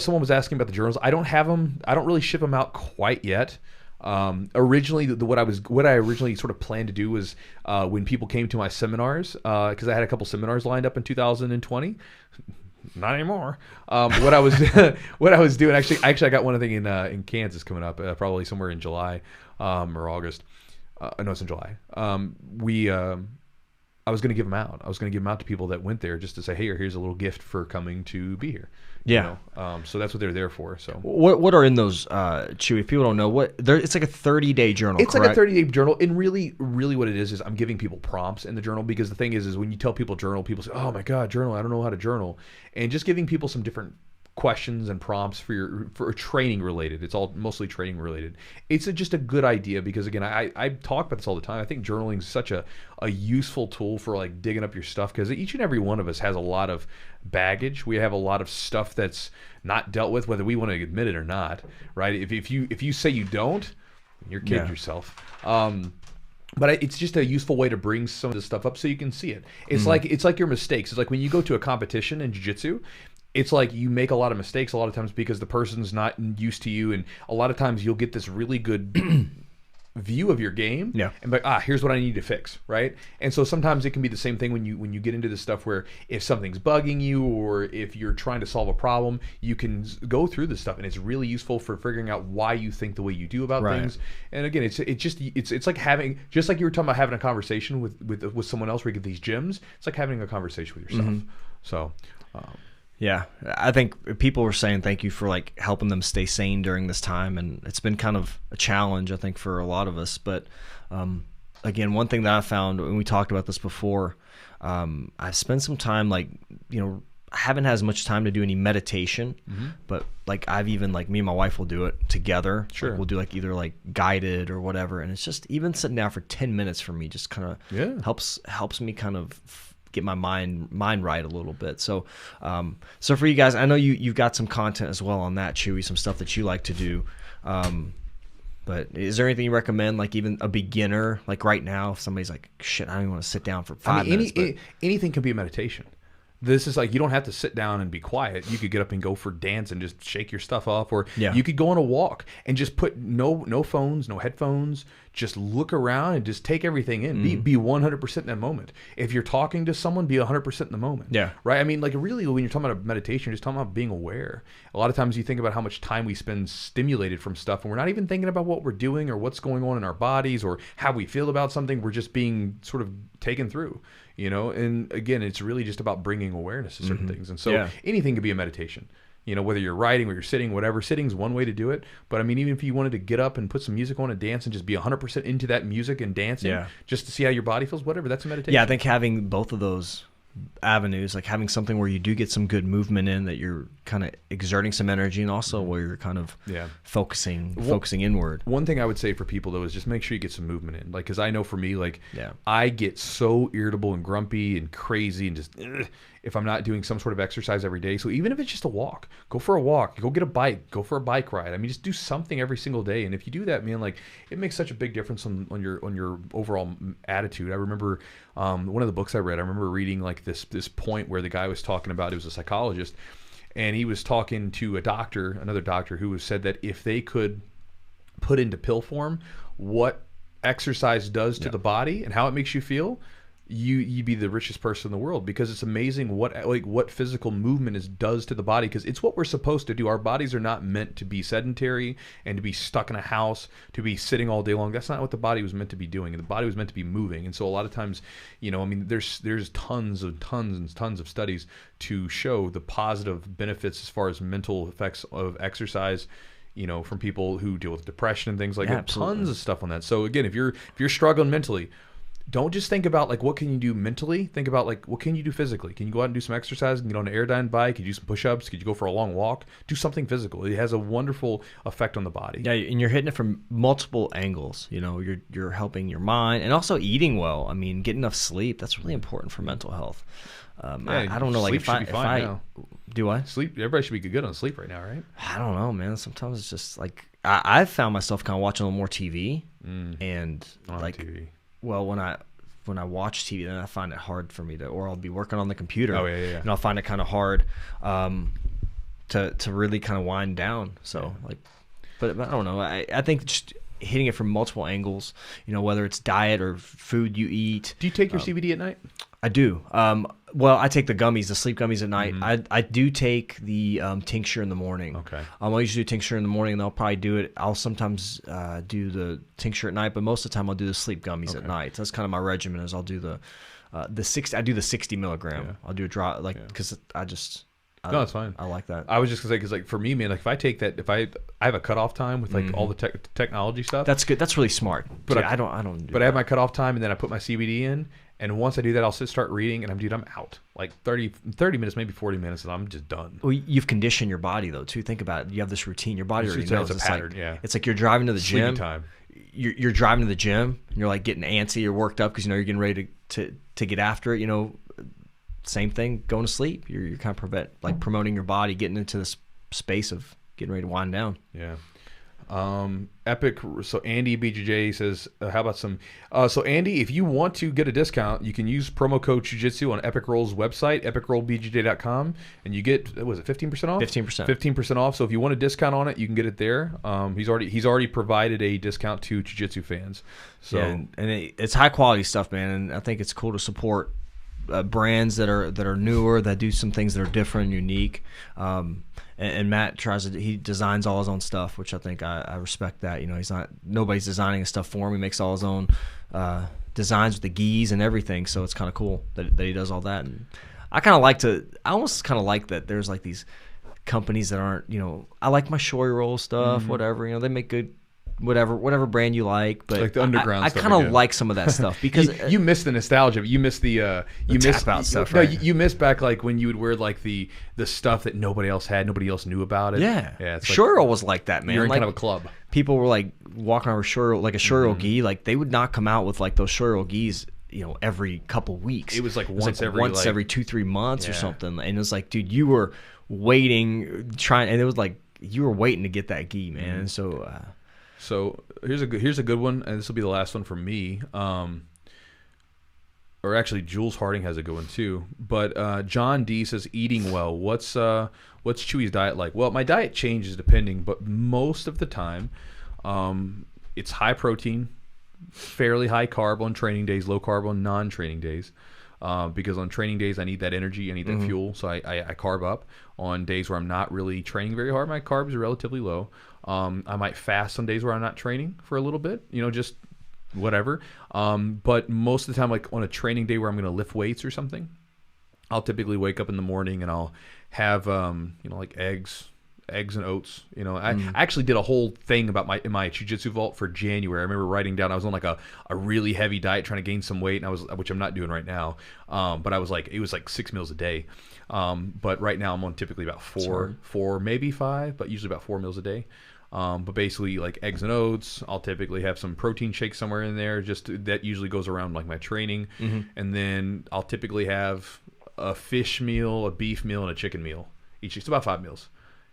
Someone was asking about the journals. I don't have them. I don't really ship them out quite yet. Originally, what I originally sort of planned to do was when people came to my seminars, because I had a couple seminars lined up in 2020. Not anymore. What I was doing actually I got one thing in Kansas coming up, probably somewhere in July or August. No, it's in July. I was going to give them out. I was going to give them out to people that went there just to say, hey, here's a little gift for coming to be here. Yeah. So that's what they're there for. So what are in those, Chewy? If people don't know, it's like a 30-day journal. It's correct? like a 30-day journal, and really what it is I'm giving people prompts in the journal because the thing is when you tell people journal, people say, oh my God, journal, I don't know how to journal, and just giving people some different questions and prompts for training related. It's all mostly training related. It's just a good idea because again, I talk about this all the time. I think journaling is such a useful tool for like digging up your stuff because each and every one of us has a lot of baggage. We have a lot of stuff that's not dealt with, whether we want to admit it or not, right? If you say you don't, you're kidding yourself. But it's just a useful way to bring some of this stuff up so you can see it. It's like your mistakes. It's like when you go to a competition in jiu-jitsu, it's like you make a lot of mistakes a lot of times because the person's not used to you, and a lot of times you'll get this really good view of your game, and like, here's what I need to fix, right? And so sometimes it can be the same thing when you get into this stuff where if something's bugging you or if you're trying to solve a problem, you can go through this stuff, and it's really useful for figuring out why you think the way you do about things. And again, it's like having, just like you were talking about having a conversation with someone else where you get these gems. It's like having a conversation with yourself. So. Yeah, I think people were saying thank you for like helping them stay sane during this time, and it's been kind of a challenge, I think, for a lot of us. But again, one thing that I found, and we talked about this before, I've spent some time I haven't had as much time to do any meditation, but like I've even me and my wife will do it together. Sure, we'll do either guided or whatever, and it's just even sitting down for 10 minutes for me just kind of helps me kind of get my mind right a little bit. So so for you guys, I know you've got some content as well on that, Chewy, some stuff that you like to do. But is there anything you recommend, like even a beginner, like right now, if somebody's like, shit, I don't even want to sit down for 5 minutes. Anything can be a meditation. This is like, you don't have to sit down and be quiet. You could get up and go for dance and just shake your stuff off, or you could go on a walk and just put no phones, no headphones, just look around and just take everything in. Be 100% in that moment. If you're talking to someone, be 100% in the moment. Yeah. Right? I mean, like really when you're talking about meditation, you're just talking about being aware. A lot of times you think about how much time we spend stimulated from stuff and we're not even thinking about what we're doing or what's going on in our bodies or how we feel about something. We're just being sort of taken through. And again, it's really just about bringing awareness to certain things. And so anything could be a meditation, whether you're writing or you're sitting, whatever. Sitting's one way to do it. But I mean, even if you wanted to get up and put some music on and dance and just be 100% into that music and dancing, just to see how your body feels, whatever, that's a meditation. Yeah, I think having both of those avenues, like having something where you do get some good movement in, that you're kind of exerting some energy, and also where you're kind of focusing inward. One thing I would say for people though is just make sure you get some movement in, like, because I know for me, like I get so irritable and grumpy and crazy and just if I'm not doing some sort of exercise every day. So even if it's just a walk, go for a walk, go get a bike, go for a bike ride. I mean, just do something every single day. And if you do that, man, like it makes such a big difference on your overall attitude. I remember one of the books I read, I remember reading like this point where the guy was talking about, it was a psychologist, and he was talking to another doctor who said that if they could put into pill form what exercise does to the body and how it makes you feel, you'd be the richest person in the world, because it's amazing what physical movement does to the body, because it's what we're supposed to do. Our bodies are not meant to be sedentary and to be stuck in a house, to be sitting all day long. That's not what the body was meant to be doing. The body was meant to be moving. And so a lot of times, I mean, there's tons of studies to show the positive benefits as far as mental effects of exercise, from people who deal with depression and things like that. Absolutely. Tons of stuff on that. So again, if you're struggling mentally, don't just think about like what can you do mentally. Think about like what can you do physically. Can you go out and do some exercise? Can you get on an airdyne bike? Could you do some push-ups? Could you go for a long walk? Do something physical. It has a wonderful effect on the body. Yeah, and you're hitting it from multiple angles. You're helping your mind, and also eating well. I mean, getting enough sleep, that's really important for mental health. I don't know, like if I do I sleep, everybody should be good on sleep right now, right? I don't know, man. Sometimes it's just like I've found myself kind of watching a little more TV, and like TV. Well, when I watch TV, then I find it hard for me or I'll be working on the computer. Oh yeah. And I'll find it kind of hard to really kind of wind down. So but I don't know. I think just hitting it from multiple angles. Whether it's diet or food you eat. Do you take your CBD at night? I do. Well, I take the gummies, the sleep gummies at night. I do take the tincture in the morning. Okay. I usually do tincture in the morning, and I'll probably do it. I'll sometimes do the tincture at night, but most of the time I'll do the sleep gummies at night. So that's kind of my regimen. Is I'll do the 60 milligram. Yeah. I'll do a drop because no, it's fine. I like that. I was just gonna say, because like for me, man, like if I take that, if I have a cutoff time with like all the technology stuff. That's good. That's really smart. But I don't. But I have my cutoff time, and then I put my CBD in. And once I do that, I'll start reading, and I'm out. Like 30 minutes, maybe 40 minutes, and I'm just done. Well, you've conditioned your body, though, too. Think about it. You have this routine. Your body already knows. It's a pattern, yeah. It's like you're driving to the gym. Time. You're driving to the gym, and you're like getting antsy. You're worked up because you're getting ready to get after it. Same thing, going to sleep. You're kind of promoting your body, getting into this space of getting ready to wind down. Yeah. Epic. So Andy BJJ says, how about some? So Andy, if you want to get a discount, you can use promo code Chewjitsu on Epic Roll's website, epicrollbjj.com, and you get 15% off. 15% off. So if you want a discount on it, you can get it there. He's already provided a discount to Chewjitsu fans. So and it's high quality stuff, man. And I think it's cool to support brands that are newer, that do some things that are different and unique. And Matt he designs all his own stuff, which I think I respect that. Nobody's designing his stuff for him. He makes all his own designs with the gis and everything. So it's kind of cool that he does all that. And I almost kind of like that there's like these companies that aren't, I like my showy roll stuff, whatever, they make good, whatever brand you like, but like the underground stuff. I kind of like some of that stuff because you miss the nostalgia. You miss the tap out stuff. No, right? you miss back like when you would wear like the stuff that nobody else had, nobody else knew about it. Yeah. It's Shory was like that, man. You're in kind of a club. People were like walking around with a Shory gi. Like they would not come out with like those Shory gis, every couple weeks. It was like once every 2-3 months or something. And it was like, dude, you were waiting, and it was like you were waiting to get that gi, man. And so here's a good one, and this will be the last one for me. Or actually, Jules Harding has a good one too. But John D says, eating well. What's Chewy's diet like? Well, my diet changes depending, but most of the time, it's high protein, fairly high carb on training days, low carb on non-training days. Because on training days, I need that energy, I need that fuel, so I carb up. On days where I'm not really training very hard, my carbs are relatively low. I might fast on days where I'm not training for a little bit, just whatever. But most of the time, like on a training day where I'm going to lift weights or something, I'll typically wake up in the morning and I'll have, like eggs and oats. I actually did a whole thing about in my Chewjitsu vault for January. I remember writing down, I was on like a really heavy diet trying to gain some weight, and which I'm not doing right now. But it was like 6 meals a day. But right now I'm on typically about four, maybe 5, but usually about 4 meals a day. But basically like eggs and oats. I'll typically have some protein shake somewhere in there. That usually goes around like my training. And then I'll typically have a fish meal, a beef meal, and a chicken meal each. It's about 5 meals.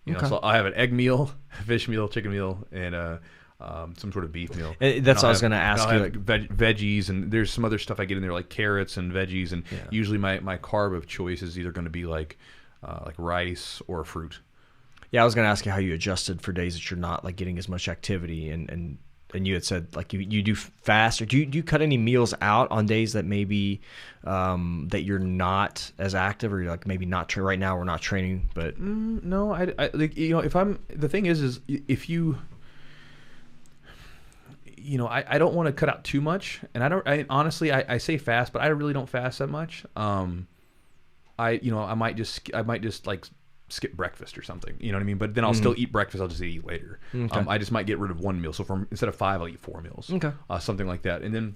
You know, Okay. so I have an egg meal, a fish meal, chicken meal, and some sort of beef meal. That's what I was going to ask you. I'll have veggies, and there's some other stuff I get in there like carrots and veggies, and usually my carb of choice is either going to be like rice or fruit. Yeah, I was going to ask you how you adjusted for days that you're not like getting as much activity, and you had said like you do fast, or do you cut any meals out on days that maybe that you're not as active, or you're like maybe not right now we're not training, but no, I like, you know, if I'm the thing is if you know, I don't want to cut out too much, and honestly I say fast, but I really don't fast that much. I might just like skip breakfast or something, you know what I mean? But then I'll still eat breakfast. I'll just eat later. Okay. I just might get rid of one meal. So instead of 5, I'll eat 4 meals. Okay. Something like that. And then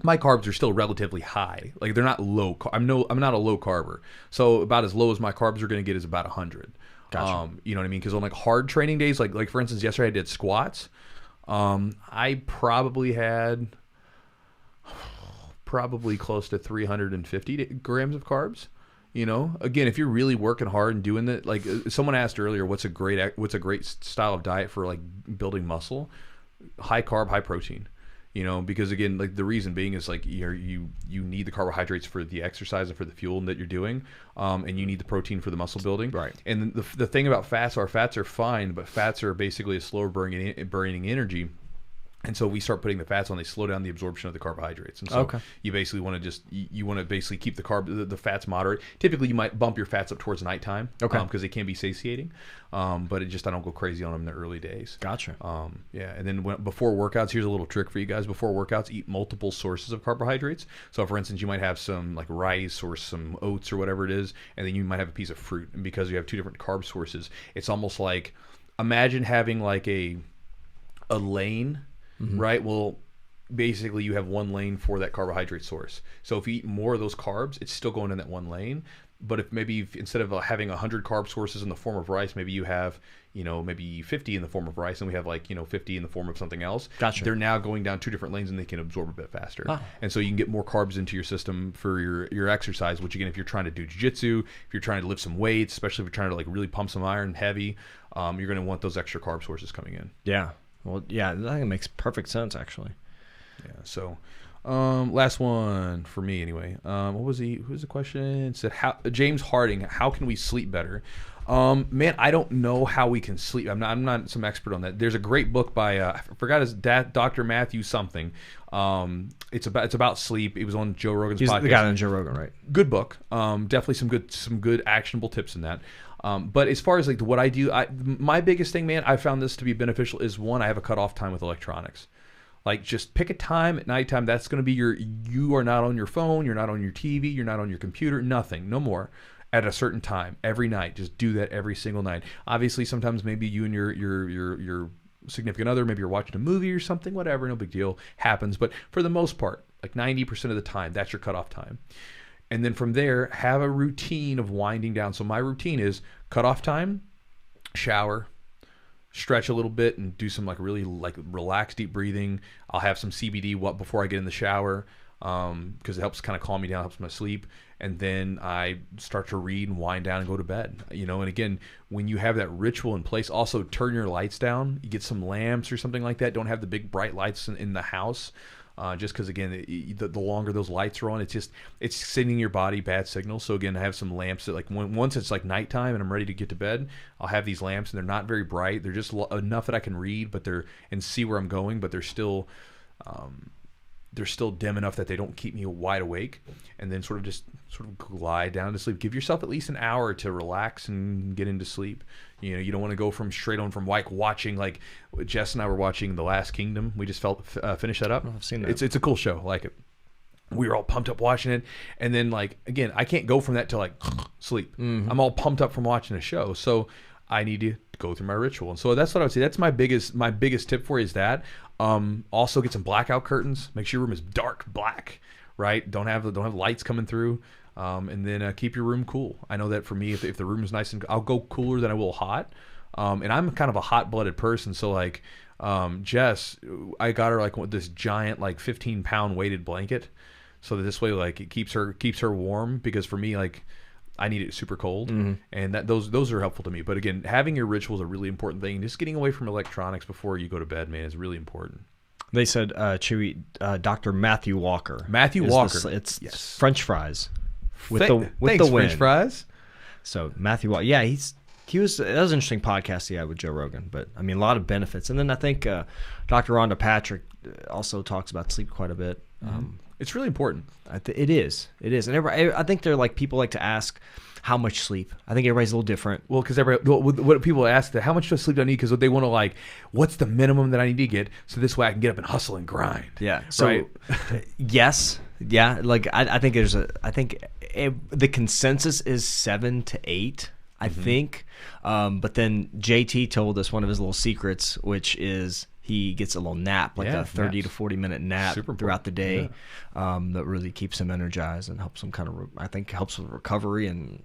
my carbs are still relatively high. Like they're not low. I'm not a low carber. So about as low as my carbs are going to get is about 100. Gotcha. You know what I mean? Because on like hard training days, like for instance, yesterday I did squats. I probably had close to 350 grams of carbs. You know, again, if you're really working hard and doing that, like someone asked earlier, what's a great style of diet for like building muscle? High carb, high protein. You know, because again, like the reason being is like you need the carbohydrates for the exercise and for the fuel that you're doing, and you need the protein for the muscle building. Right. And the thing about fats are fine, but fats are basically a slower burning energy. And so we start putting the fats on, they slow down the absorption of the carbohydrates. And so you basically want to basically keep the fats moderate. Typically you might bump your fats up towards nighttime, because they can be satiating. But I don't go crazy on them in the early days. Gotcha. And then before workouts, here's a little trick for you guys. Before workouts, eat multiple sources of carbohydrates. So for instance, you might have some like rice or some oats or whatever it is, and then you might have a piece of fruit. And because you have 2 different carb sources, it's almost like, imagine having like a lane. Mm-hmm. Right. Well, basically you have one lane for that carbohydrate source. So if you eat more of those carbs, it's still going in that one lane. But if instead of having 100 carb sources in the form of rice, maybe you have, maybe 50 in the form of rice, and we have 50 in the form of something else. Gotcha. They're now going down 2 different lanes, and they can absorb a bit faster. Ah. And so you can get more carbs into your system for your exercise, which again, if you're trying to do jiu-jitsu, if you're trying to lift some weights, especially if you're trying to like really pump some iron heavy, you're going to want those extra carb sources coming in. Yeah. Well, yeah, I think it makes perfect sense, actually. Yeah. So, last one for me anyway. What was the question? It said, James Harding, how can we sleep better? Man, I don't know how we can sleep. I'm not some expert on that. There's a great book by I forgot his dad, Dr. Matthew something. It's about sleep. It was on Joe Rogan's podcast. The guy on Joe Rogan, right? Good book. Definitely some good actionable tips in that. But as far as like what I do, my biggest thing, man, I found this to be beneficial is one, I have a cutoff time with electronics. Like just pick a time at nighttime. That's going to be you are not on your phone. You're not on your TV. You're not on your computer. Nothing. No more. At a certain time every night. Just do that every single night. Obviously, sometimes maybe you and your significant other, maybe you're watching a movie or something, whatever, no big deal, happens. But for the most part, like 90% of the time, that's your cutoff time. And then from there, have a routine of winding down. So my routine is cutoff time, shower, stretch a little bit, and do some like really like relaxed deep breathing. I'll have some CBD before I get in the shower, because it helps kind of calm me down, helps my sleep. And then I start to read and wind down and go to bed. And again, when you have that ritual in place, also turn your lights down. You get some lamps or something like that. Don't have the big bright lights in the house. Just because again, the longer those lights are on, it's sending your body bad signals. So again, I have some lamps that like once it's like nighttime and I'm ready to get to bed, I'll have these lamps, and they're not very bright. They're just enough that I can read, and see where I'm going, but they're still dim enough that they don't keep me wide awake. And then sort of glide down to sleep. Give yourself at least an hour to relax and get into sleep. You don't want to go from like watching, like Jess and I were watching The Last Kingdom. We just finished that up. I've seen that. It's a cool show. I like it. We were all pumped up watching it, and then like again, I can't go from that to like sleep. Mm-hmm. I'm all pumped up from watching a show, so I need to go through my ritual. And so that's what I would say. That's my biggest tip for you is that. Also get some blackout curtains. Make sure your room is dark black, right? Don't have lights coming through. And then keep your room cool. I know that for me, if the room is nice, and I'll go cooler than I will hot. And I'm kind of a hot-blooded person, so like Jess, I got her like this giant like 15-pound weighted blanket. so that this way like it keeps her warm, because for me, like, I need it super cold, and that those are helpful to me. But again, having your ritual is a really important thing. Just getting away from electronics before you go to bed, man, is really important. They said, Chewy, Dr. Matthew Walker. Matthew Walker. It's yes. French fries with Thanks, the wind. French fries. So Matthew Walker, yeah, that was an interesting podcast he had with Joe Rogan. But I mean, a lot of benefits. And then I think Dr. Rhonda Patrick also talks about sleep quite a bit. It's really important. It is, and I think they're like, people like to ask how much sleep. I think everybody's a little different. Well, because what people ask, how much sleep do I need? Because they want to like, what's the minimum that I need to get, so this way I can get up and hustle and grind. Yeah. So right? Yes, yeah. Like I think the consensus is 7 to 8. I think, but then JT told us one of his little secrets, which is he gets a little nap, like a 30 to 40 minute nap throughout the day, that really keeps him energized and helps him helps with recovery and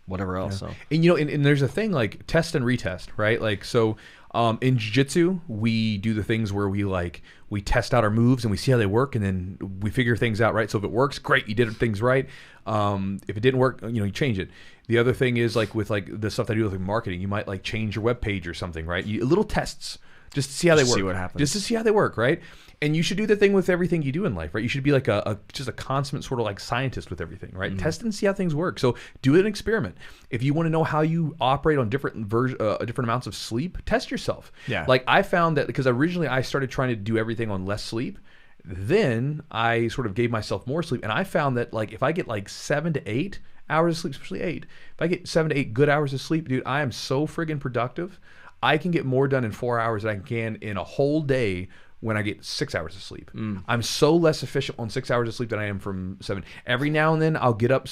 whatever else. So, and and there's a thing like test and retest, right? Like, so in jiu-jitsu, we do the things where we test out our moves and we see how they work, and then we figure things out, right? So if it works, great, you did things right. If it didn't work, you change it. The other thing is like with like the stuff that I do with like marketing, you might like change your web page or something, right? Little tests. Just to see how they work. See what happens. Just to see how they work, right? And you should do the thing with everything you do in life, right? You should be like just a consummate sort of like scientist with everything, right? Test and see how things work. So do an experiment. If you want to know how you operate on different amounts of sleep, test yourself. Yeah. Like I found that because originally I started trying to do everything on less sleep. Then I sort of gave myself more sleep, and I found that like if I get like 7 to 8 hours of sleep, especially 8, if I get 7 to 8 good hours of sleep, dude, I am so friggin' productive. I can get more done in 4 hours than I can in a whole day when I get 6 hours of sleep. I'm so less efficient on 6 hours of sleep than I am from 7. Every now and then I'll get up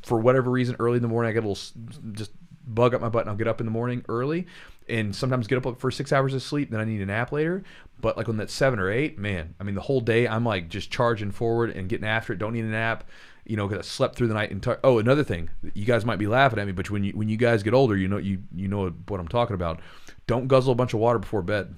for whatever reason early in the morning. I get a little just bug up my butt, and I'll get up in the morning early, and sometimes get up for 6 hours of sleep. Then I need a nap later. But like on that 7 or 8, man, I mean the whole day I'm like just charging forward and getting after it. Don't need a nap. Because I slept through the night. Oh, another thing, you guys might be laughing at me, but when you guys get older, you know what I'm talking about. Don't guzzle a bunch of water before bed.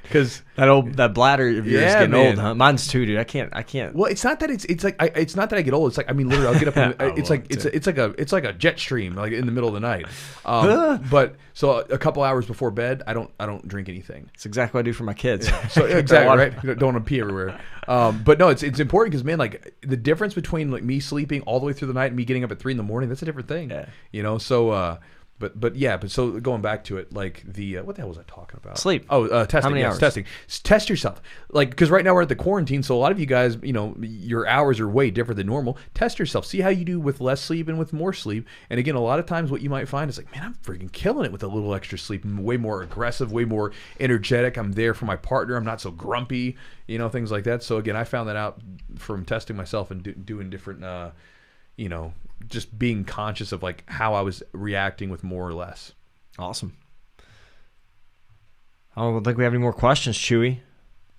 Because that bladder of yours is getting old, huh? Mine's too, dude. I can't. Well, it's not that it's not that I get old. It's like, I mean, literally, I'll get up. And, it's like a jet stream, like in the middle of the night. But so a couple hours before bed, I don't drink anything. It's exactly what I do for my kids. Yeah. So exactly right. You don't want to pee everywhere. But no, it's important because, man, like the difference between like me sleeping all the way through the night and me getting up at 3 a.m, that's a different thing. Yeah. So. But so going back to it, like what the hell was I talking about? Sleep. Oh, testing. How many hours? Testing. Test yourself. Like, because right now we're at the quarantine, so a lot of you guys, your hours are way different than normal. Test yourself. See how you do with less sleep and with more sleep. And again, a lot of times what you might find is like, man, I'm freaking killing it with a little extra sleep. I'm way more aggressive, way more energetic. I'm there for my partner. I'm not so grumpy, things like that. So again, I found that out from testing myself and doing different, just being conscious of like how I was reacting with more or less. Awesome. I don't think we have any more questions, Chewy.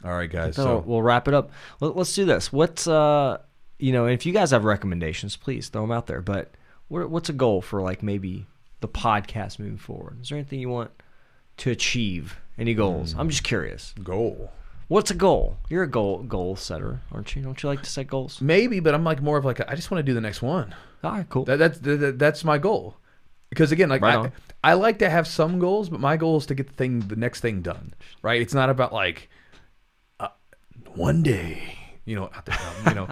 All right, guys. So we'll wrap it up. Let's do this. What's if you guys have recommendations, please throw them out there. But what's a goal for like maybe the podcast moving forward? Is there anything you want to achieve? Any goals? I'm just curious. Goal. What's a goal? You're a goal setter, aren't you? Don't you like to set goals? Maybe, but I'm like more of like I just want to do the next one. All right, cool. That's my goal. Because again, like right I like to have some goals, but my goal is to get the next thing done. Right? It's not about like one day. Out there. No,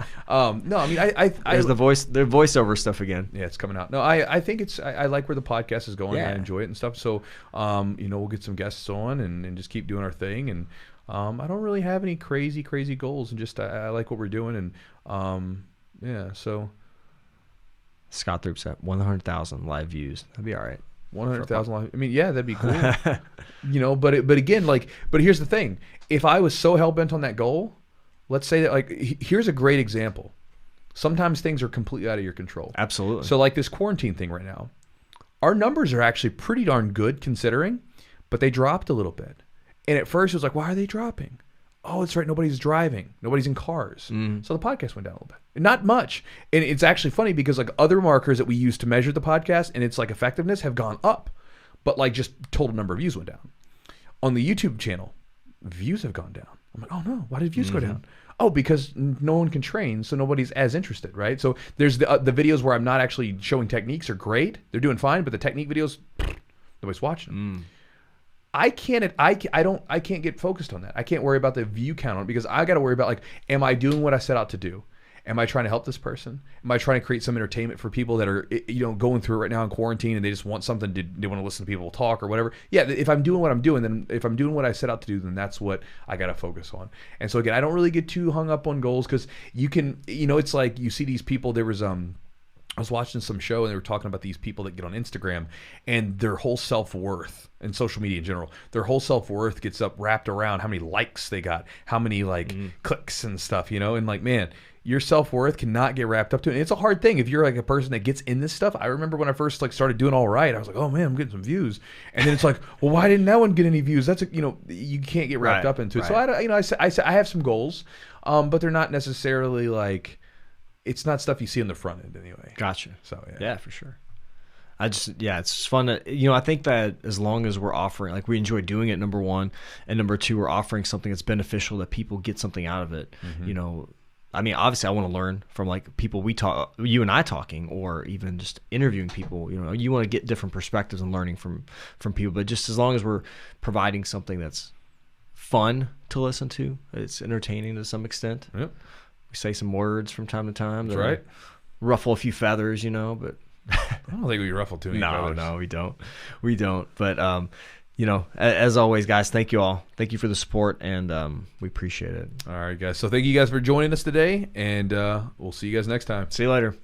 I mean, there's the voiceover stuff again. Yeah, it's coming out. No, I think I like where the podcast is going. Yeah. I enjoy it and stuff. So, we'll get some guests on and just keep doing our thing. And I don't really have any crazy goals, and just I like what we're doing. And so. Scott Throop's at 100,000 live views. That'd be all right. 100,000 live. I mean, yeah, that'd be cool. But again, but here's the thing. If I was so hell bent on that goal, let's say that like here's a great example. Sometimes things are completely out of your control. Absolutely. So like this quarantine thing right now, our numbers are actually pretty darn good considering, but they dropped a little bit. And at first it was like, why are they dropping? Oh, that's right. Nobody's driving. Nobody's in cars. So the podcast went down a little bit. Not much. And it's actually funny because like other markers that we use to measure the podcast and its like effectiveness have gone up, but like just total number of views went down. On the YouTube channel, views have gone down. I'm like, oh no, why did views go down? Oh, because no one can train, so nobody's as interested, right? So there's the videos where I'm not actually showing techniques are great. They're doing fine, but the technique videos, nobody's watching them. I can't get focused on that. I can't worry about the view count on it because I got to worry about, like, am I doing what I set out to do? Am I trying to help this person? Am I trying to create some entertainment for people that are, going through it right now in quarantine and they just want something they want to listen to people talk or whatever? Yeah, if I'm doing what I'm doing, then if I'm doing what I set out to do, then that's what I got to focus on. And so again, I don't really get too hung up on goals because you can, it's like you see these people. There was I was watching some show and they were talking about these people that get on Instagram and their whole self-worth and social media in general, their whole self-worth gets wrapped around how many likes they got, how many clicks and stuff, and like, man, your self-worth cannot get wrapped up to it. And it's a hard thing if you're like a person that gets in this stuff. I remember when I first started doing all right, I was like, oh man, I'm getting some views. And then it's like, well, why didn't that one get any views? That's you can't get wrapped up into it. Right. So I have some goals, but they're not necessarily like, it's not stuff you see on the front end anyway. Gotcha. So yeah, for sure. It's fun to, I think that as long as we're offering, like, we enjoy doing it, number one, and number two, we're offering something that's beneficial, that people get something out of it. I mean, obviously I want to learn from, like, people you and I talking, or even just interviewing people. You want to get different perspectives and learning from people, but just as long as we're providing something that's fun to listen to, it's entertaining to some extent. Yep. We say some words from time to time. That's right. Ruffle a few feathers, but I don't think we ruffle too many feathers. No, we don't. But as always, guys, thank you all. Thank you for the support, and we appreciate it. All right, guys. So thank you guys for joining us today, and we'll see you guys next time. See you later.